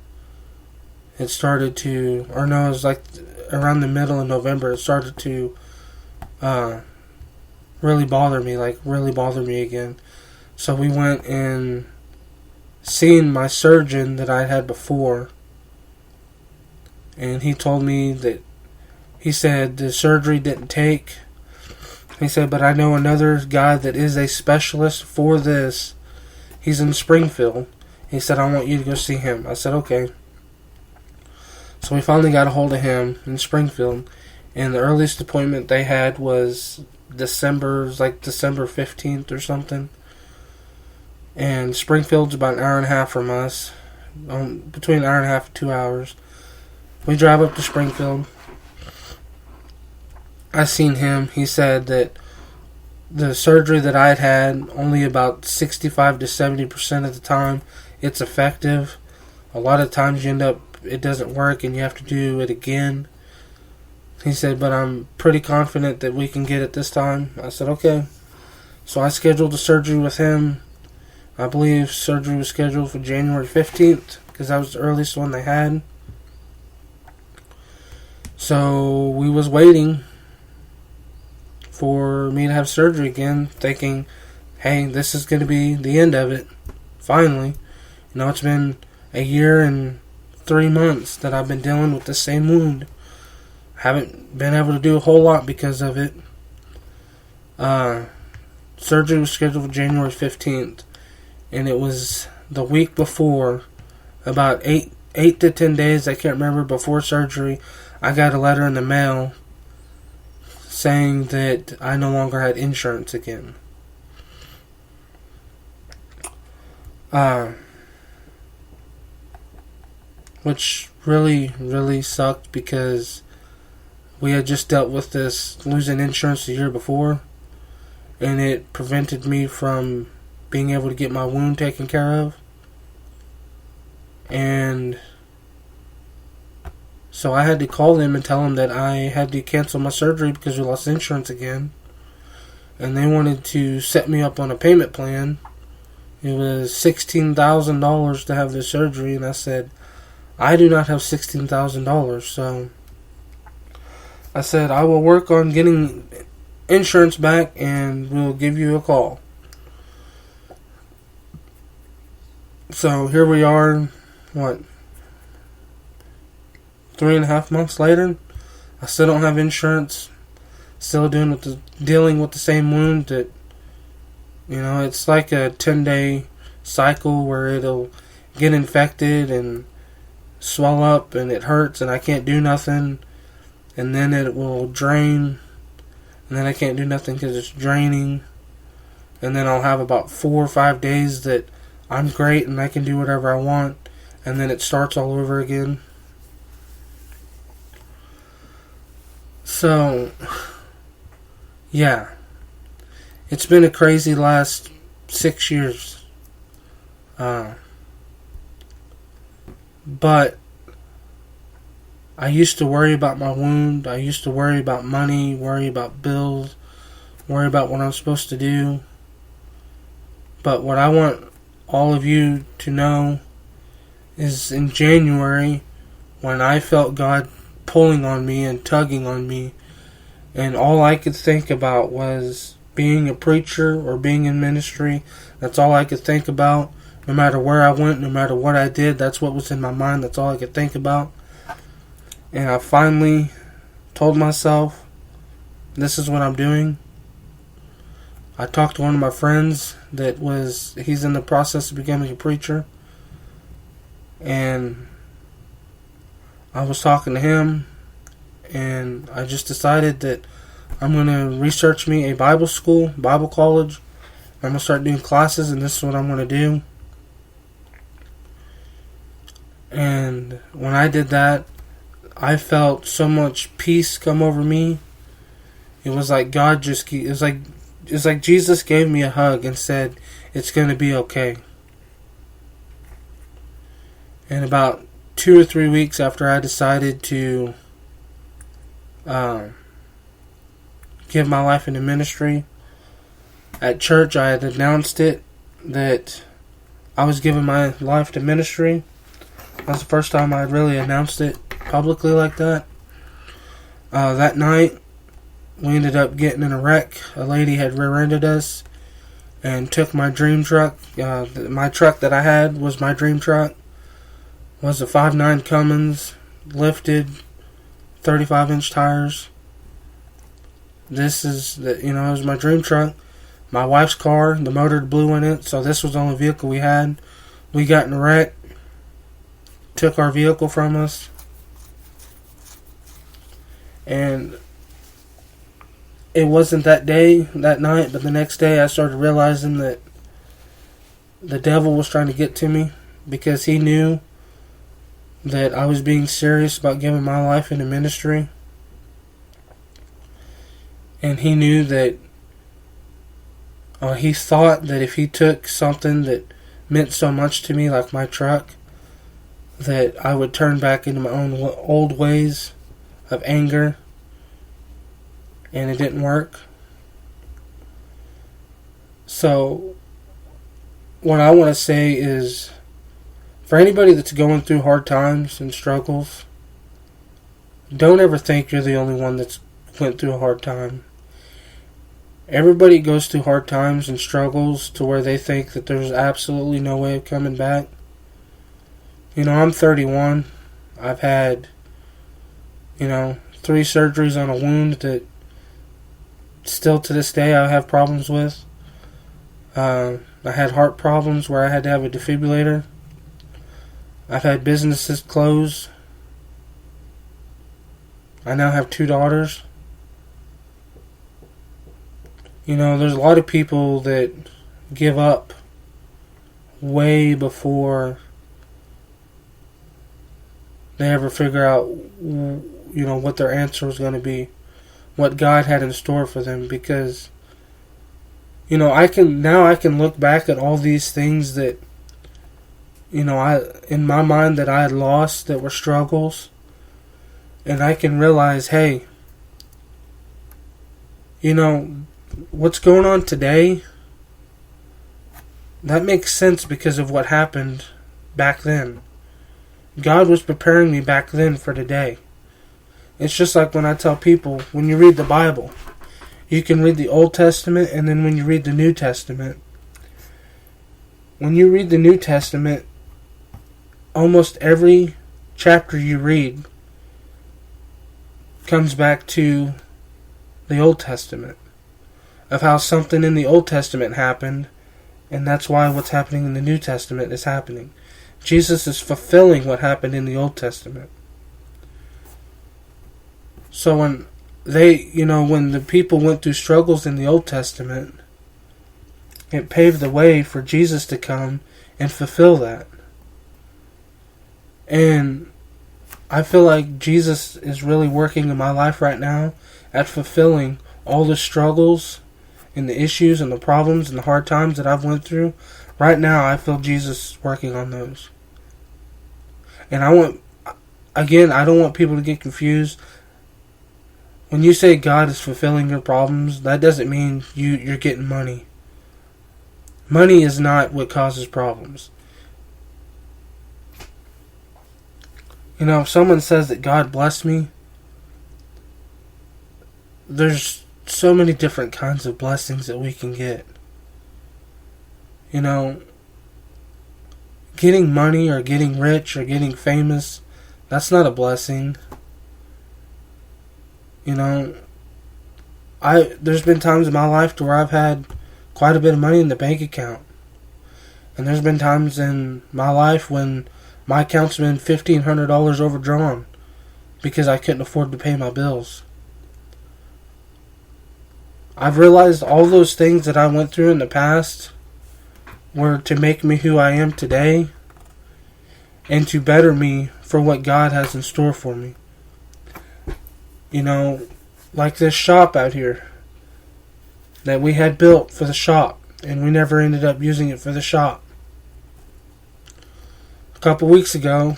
it started to, it was like around the middle of November, it started to really bother me again. So we went and seen my surgeon that I had before, and he told me that he said the surgery didn't take. He said, but I know another guy that is a specialist for this. He's in Springfield. He said, I want you to go see him. I said, okay. So we finally got a hold of him in Springfield, and the earliest appointment they had was December 15th or something. And Springfield's about an hour and a half from us, between an hour and a half and 2 hours. We drive up to Springfield. I seen him. He said that the surgery that I'd had, only about 65 to 70% of the time, it's effective. A lot of times it doesn't work and you have to do it again. He said, but I'm pretty confident that we can get it this time. I said, okay. So I scheduled the surgery with him. I believe surgery was scheduled for January 15th, because that was the earliest one they had. So we was waiting for me to have surgery again, thinking, hey, this is going to be the end of it. Finally. It's been a year and 3 months that I've been dealing with the same wound. Haven't been able to do a whole lot because of it. Surgery was scheduled for January 15th, and it was the week before, about 8 to 10 days, I can't remember, before surgery, I got a letter in the mail saying that I no longer had insurance again. Which really, really sucked, because we had just dealt with this losing insurance the year before, and it prevented me from being able to get my wound taken care of. And so I had to call them and tell them that I had to cancel my surgery because we lost insurance again. And they wanted to set me up on a payment plan. It was $16,000 to have this surgery, and I said, I do not have $16,000, so I said, I will work on getting insurance back and we'll give you a call. So here we are, 3.5 months later. I still don't have insurance. Still dealing with the same wound that, it's like a 10-day cycle where it'll get infected and swell up and it hurts and I can't do nothing. And then it will drain. And then I can't do nothing because it's draining. And then I'll have about 4 or 5 days that I'm great and I can do whatever I want. And then it starts all over again. So, yeah. It's been a crazy last 6 years. But I used to worry about my wound. I used to worry about money, worry about bills, worry about what I'm supposed to do. But what I want all of you to know is in January, when I felt God pulling on me and tugging on me, and all I could think about was being a preacher or being in ministry. That's all I could think about. No matter where I went, no matter what I did, that's what was in my mind. That's all I could think about. And I finally told myself, this is what I'm doing. I talked to one of my friends he's in the process of becoming a preacher. And I was talking to him, and I just decided that I'm going to research me a Bible school, Bible college. I'm going to start doing classes, and this is what I'm going to do. And when I did that, I felt so much peace come over me. It was like it's like Jesus gave me a hug and said, it's going to be okay. And about 2 or 3 weeks after I decided to give my life into ministry, at church I had announced it, that I was giving my life to ministry. That's the first time I had really announced it publicly like that. That night, we ended up getting in a wreck. A lady had rear-ended us, and took my dream truck. My truck that I had was my dream truck. Was a 5.9 Cummins, lifted, 35-inch tires. This is, it was my dream truck. My wife's car, the motor blew in it, so this was the only vehicle we had. We got in a wreck, took our vehicle from us, and it wasn't that night, but the next day I started realizing that the devil was trying to get to me because he knew that I was being serious about giving my life into ministry. And he knew that he thought that if he took something that meant so much to me, like my truck, that I would turn back into my own old ways of anger. And it didn't work. So what I want to say is, for anybody that's going through hard times and struggles, don't ever think you're the only one that's went through a hard time. Everybody goes through hard times and struggles to where they think that there's absolutely no way of coming back. I'm 31. I've had, 3 surgeries on a wound that still to this day I have problems with. I had heart problems where I had to have a defibrillator. I've had businesses close. I now have 2 daughters. There's a lot of people that give up way before they ever figure out, what their answer was going to be, what God had in store for them. Because, I can look back at all these things that, in my mind that I had lost, that were struggles, and I can realize, hey, what's going on today, that makes sense because of what happened back then. God was preparing me back then for today. It's just like when I tell people, when you read the Bible, you can read the Old Testament, and then when you read the New Testament, when you read the New Testament, almost every chapter you read comes back to the Old Testament, of how something in the Old Testament happened, and that's why what's happening in the New Testament is happening. Jesus is fulfilling what happened in the Old Testament. So when when the people went through struggles in the Old Testament, it paved the way for Jesus to come and fulfill that. And I feel like Jesus is really working in my life right now at fulfilling all the struggles and the issues and the problems and the hard times that I've went through. Right now, I feel Jesus working on those. And I don't want people to get confused. When you say God is fulfilling your problems, that doesn't mean you're getting money. Money is not what causes problems. If someone says that God blessed me, there's so many different kinds of blessings that we can get. Getting money or getting rich or getting famous, that's not a blessing. There's been times in my life to where I've had quite a bit of money in the bank account. And there's been times in my life when my account's been $1,500 overdrawn because I couldn't afford to pay my bills. I've realized all those things that I went through in the past were to make me who I am today and to better me for what God has in store for me. Like this shop out here that we had built for the shop, and we never ended up using it for the shop. A couple weeks ago,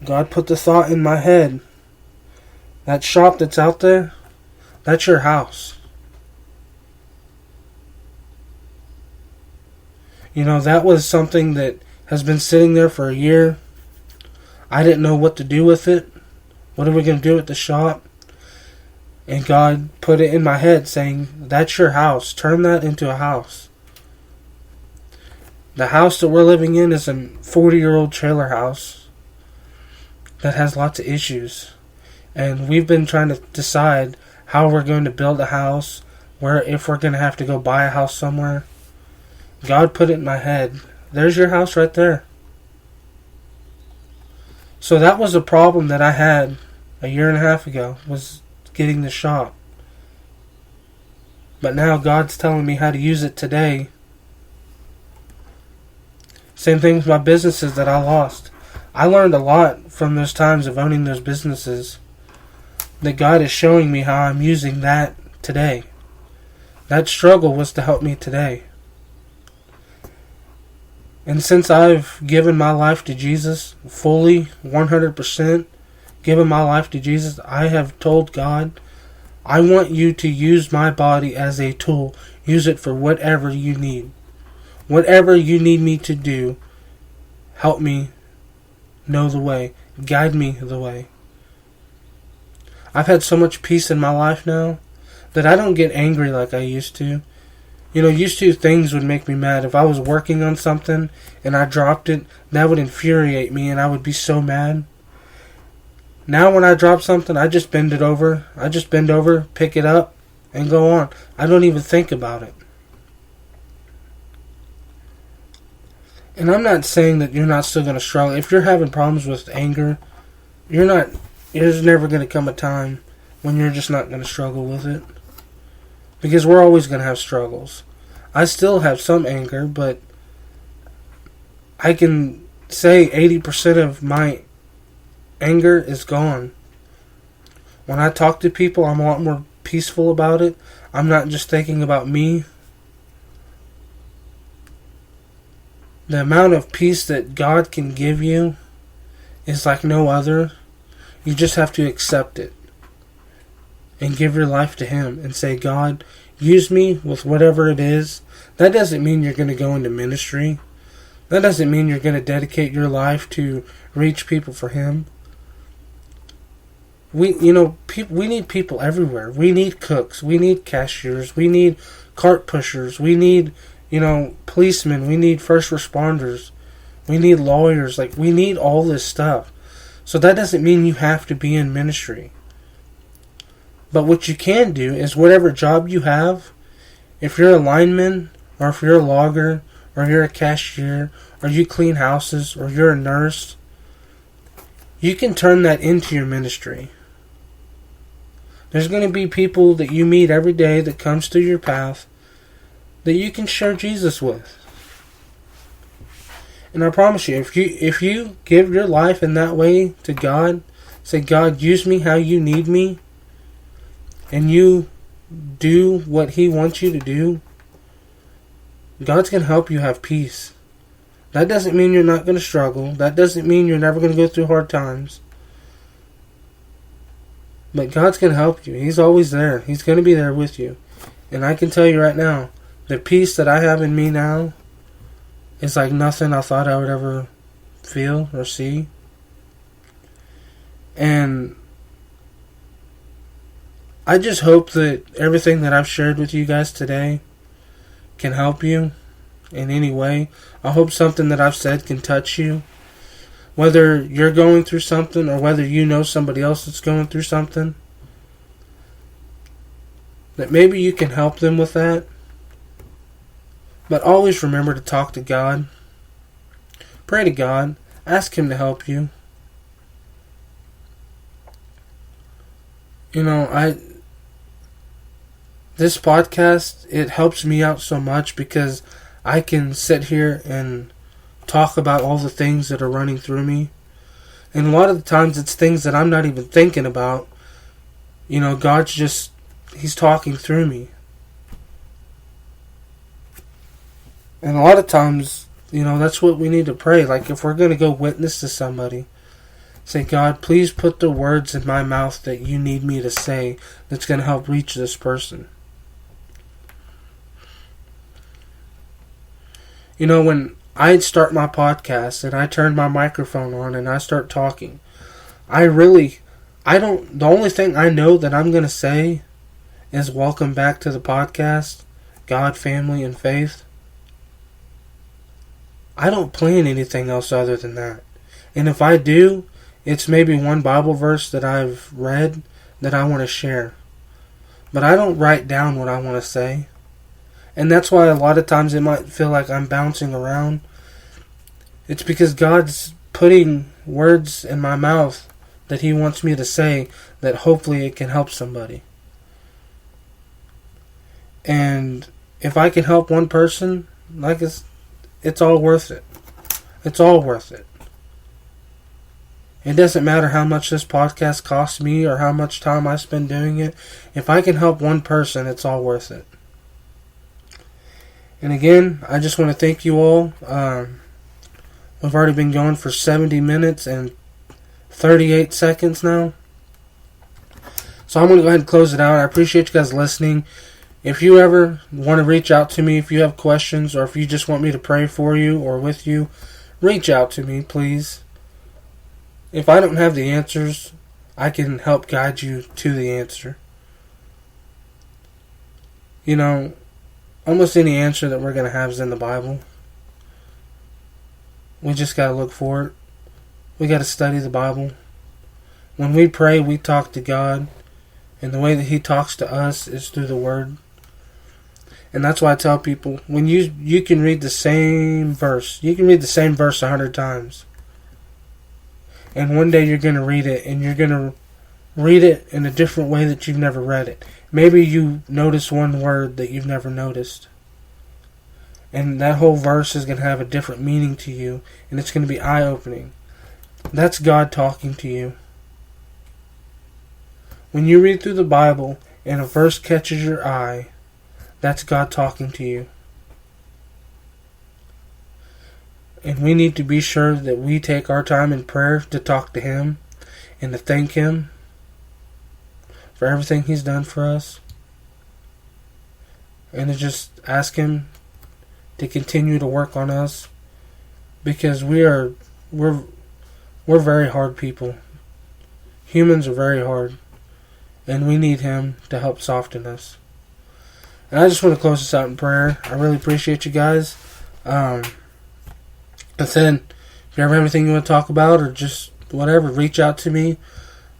God put the thought in my head, that shop that's out there, that's your house. That was something that has been sitting there for a year. I didn't know what to do with it. What are we going to do at the shop? And God put it in my head saying, that's your house. Turn that into a house. The house that we're living in is a 40-year-old trailer house that has lots of issues. And we've been trying to decide how we're going to build a house, where if we're going to have to go buy a house somewhere. God put it in my head. There's your house right there. So that was a problem that I had a year and a half ago, was getting the shop. But now God's telling me how to use it today. Same thing with my businesses that I lost. I learned a lot from those times of owning those businesses. That God is showing me how I'm using that today. That struggle was to help me today. And since I've given my life to Jesus fully, 100%, given my life to Jesus, I have told God, I want you to use my body as a tool. Use it for whatever you need. Whatever you need me to do, help me know the way. Guide me the way. I've had so much peace in my life now that I don't get angry like I used to. Used to things would make me mad. If I was working on something and I dropped it, that would infuriate me and I would be so mad. Now when I drop something, I just bend it over. I just bend over, pick it up, and go on. I don't even think about it. And I'm not saying that you're not still going to struggle. If you're having problems with anger, there's never going to come a time when you're just not going to struggle with it. Because we're always going to have struggles. I still have some anger, but I can say 80% of my anger is gone. When I talk to people, I'm a lot more peaceful about it. I'm not just thinking about me. The amount of peace that God can give you is like no other. You just have to accept it and give your life to Him and say, God, use me with whatever it is. That doesn't mean you're going to go into ministry. That doesn't mean you're going to dedicate your life to reach people for Him. We need people everywhere. We need cooks. We need cashiers. We need cart pushers. We need, policemen. We need first responders. We need lawyers. We need all this stuff. So that doesn't mean you have to be in ministry. But what you can do is whatever job you have, if you're a lineman, or if you're a logger, or you're a cashier, or you clean houses, or you're a nurse, you can turn that into your ministry. There's going to be people that you meet every day that comes through your path that you can share Jesus with. And I promise you, if you give your life in that way to God, say, God, use me how you need me, and you do what He wants you to do, God's going to help you have peace. That doesn't mean you're not going to struggle. That doesn't mean you're never going to go through hard times. But God's going to help you. He's always there. He's going to be there with you. And I can tell you right now, the peace that I have in me now is like nothing I thought I would ever feel or see. And I just hope that everything that I've shared with you guys today can help you in any way. I hope something that I've said can touch you. Whether you're going through something or whether you know somebody else that's going through something, that maybe you can help them with that. But always remember to talk to God. Pray to God. Ask Him to help you. This podcast, it helps me out so much because I can sit here and talk about all the things that are running through me. And a lot of the times it's things that I'm not even thinking about. God's just, He's talking through me. And a lot of times, that's what we need to pray. Like if we're going to go witness to somebody, say, God, please put the words in my mouth that you need me to say that's going to help reach this person. When I'd start my podcast and I turn my microphone on and I start talking, I The only thing I know that I'm going to say is welcome back to the podcast, God, Family, and Faith. I don't plan anything else other than that. And if I do, it's maybe one Bible verse that I've read that I want to share. But I don't write down what I want to say. And that's why a lot of times it might feel like I'm bouncing around. It's because God's putting words in my mouth that He wants me to say, that hopefully it can help somebody. And if I can help one person, like it's all worth it. It's all worth it. It doesn't matter how much this podcast costs me or how much time I spend doing it. If I can help one person, it's all worth it. And again, I just want to thank you all. We've already been going for 70 minutes and 38 seconds now. So I'm going to go ahead and close it out. I appreciate you guys listening. If you ever want to reach out to me, if you have questions, or if you just want me to pray for you or with you, reach out to me, please. If I don't have the answers, I can help guide you to the answer. You know, almost any answer that we're going to have is in the Bible. We just got to look for it. We got to study the Bible. When we pray, we talk to God. And the way that He talks to us is through the Word. And that's why I tell people, when you can read the same verse. You can read the same verse 100 times. And one day you're going to read it, and you're going to read it in a different way that you've never read it. Maybe you notice one word that you've never noticed. And that whole verse is going to have a different meaning to you, and it's going to be eye-opening. That's God talking to you. When you read through the Bible and a verse catches your eye, that's God talking to you. And we need to be sure that we take our time in prayer to talk to Him and to thank Him for everything He's done for us. And to just ask Him to continue to work on us, because we're very hard people. Humans are very hard, and we need Him to help soften us. And I just want to close this out in prayer. I really appreciate you guys. And then, if you ever have anything you want to talk about, or just whatever, reach out to me.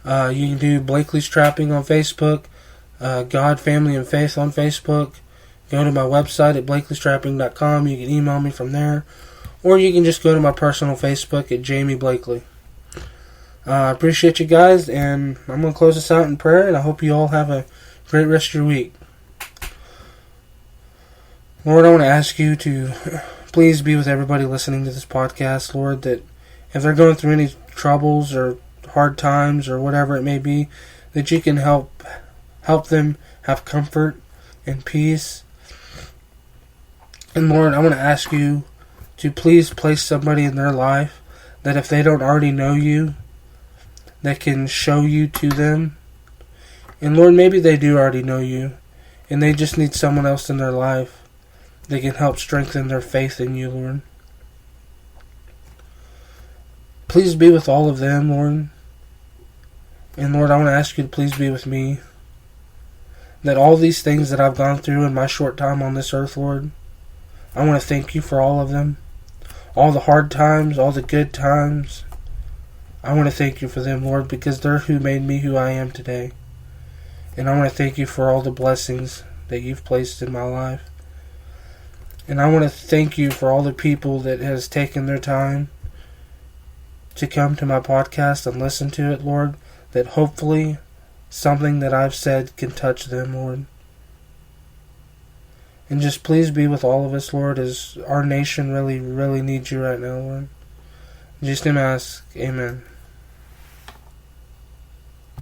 You can do Blakely's Trapping on Facebook, God, Family, and Faith on Facebook. Go to my website at blakelystrapping.com. You can email me from there. Or you can just go to my personal Facebook at Jamie Blakely. I appreciate you guys, and I'm going to close this out in prayer, and I hope you all have a great rest of your week. Lord, I want to ask you to please be with everybody listening to this podcast, Lord, that if they're going through any troubles or hard times or whatever it may be, that you can help them have comfort and peace. And Lord, I want to ask you to please place somebody in their life that if they don't already know you, that can show you to them. And Lord, maybe they do already know you, and they just need someone else in their life that can help strengthen their faith in you, Lord. Please be with all of them, Lord. And Lord, I want to ask you to please be with me. That all these things that I've gone through in my short time on this earth, Lord, I want to thank you for all of them. All the hard times, all the good times. I want to thank you for them, Lord, because they're who made me who I am today. And I want to thank you for all the blessings that you've placed in my life. And I want to thank you for all the people that has taken their time to come to my podcast and listen to it, Lord, that hopefully something that I've said can touch them, Lord. And just please be with all of us, Lord, as our nation really, really needs you right now, Lord. In Jesus' name I ask, amen.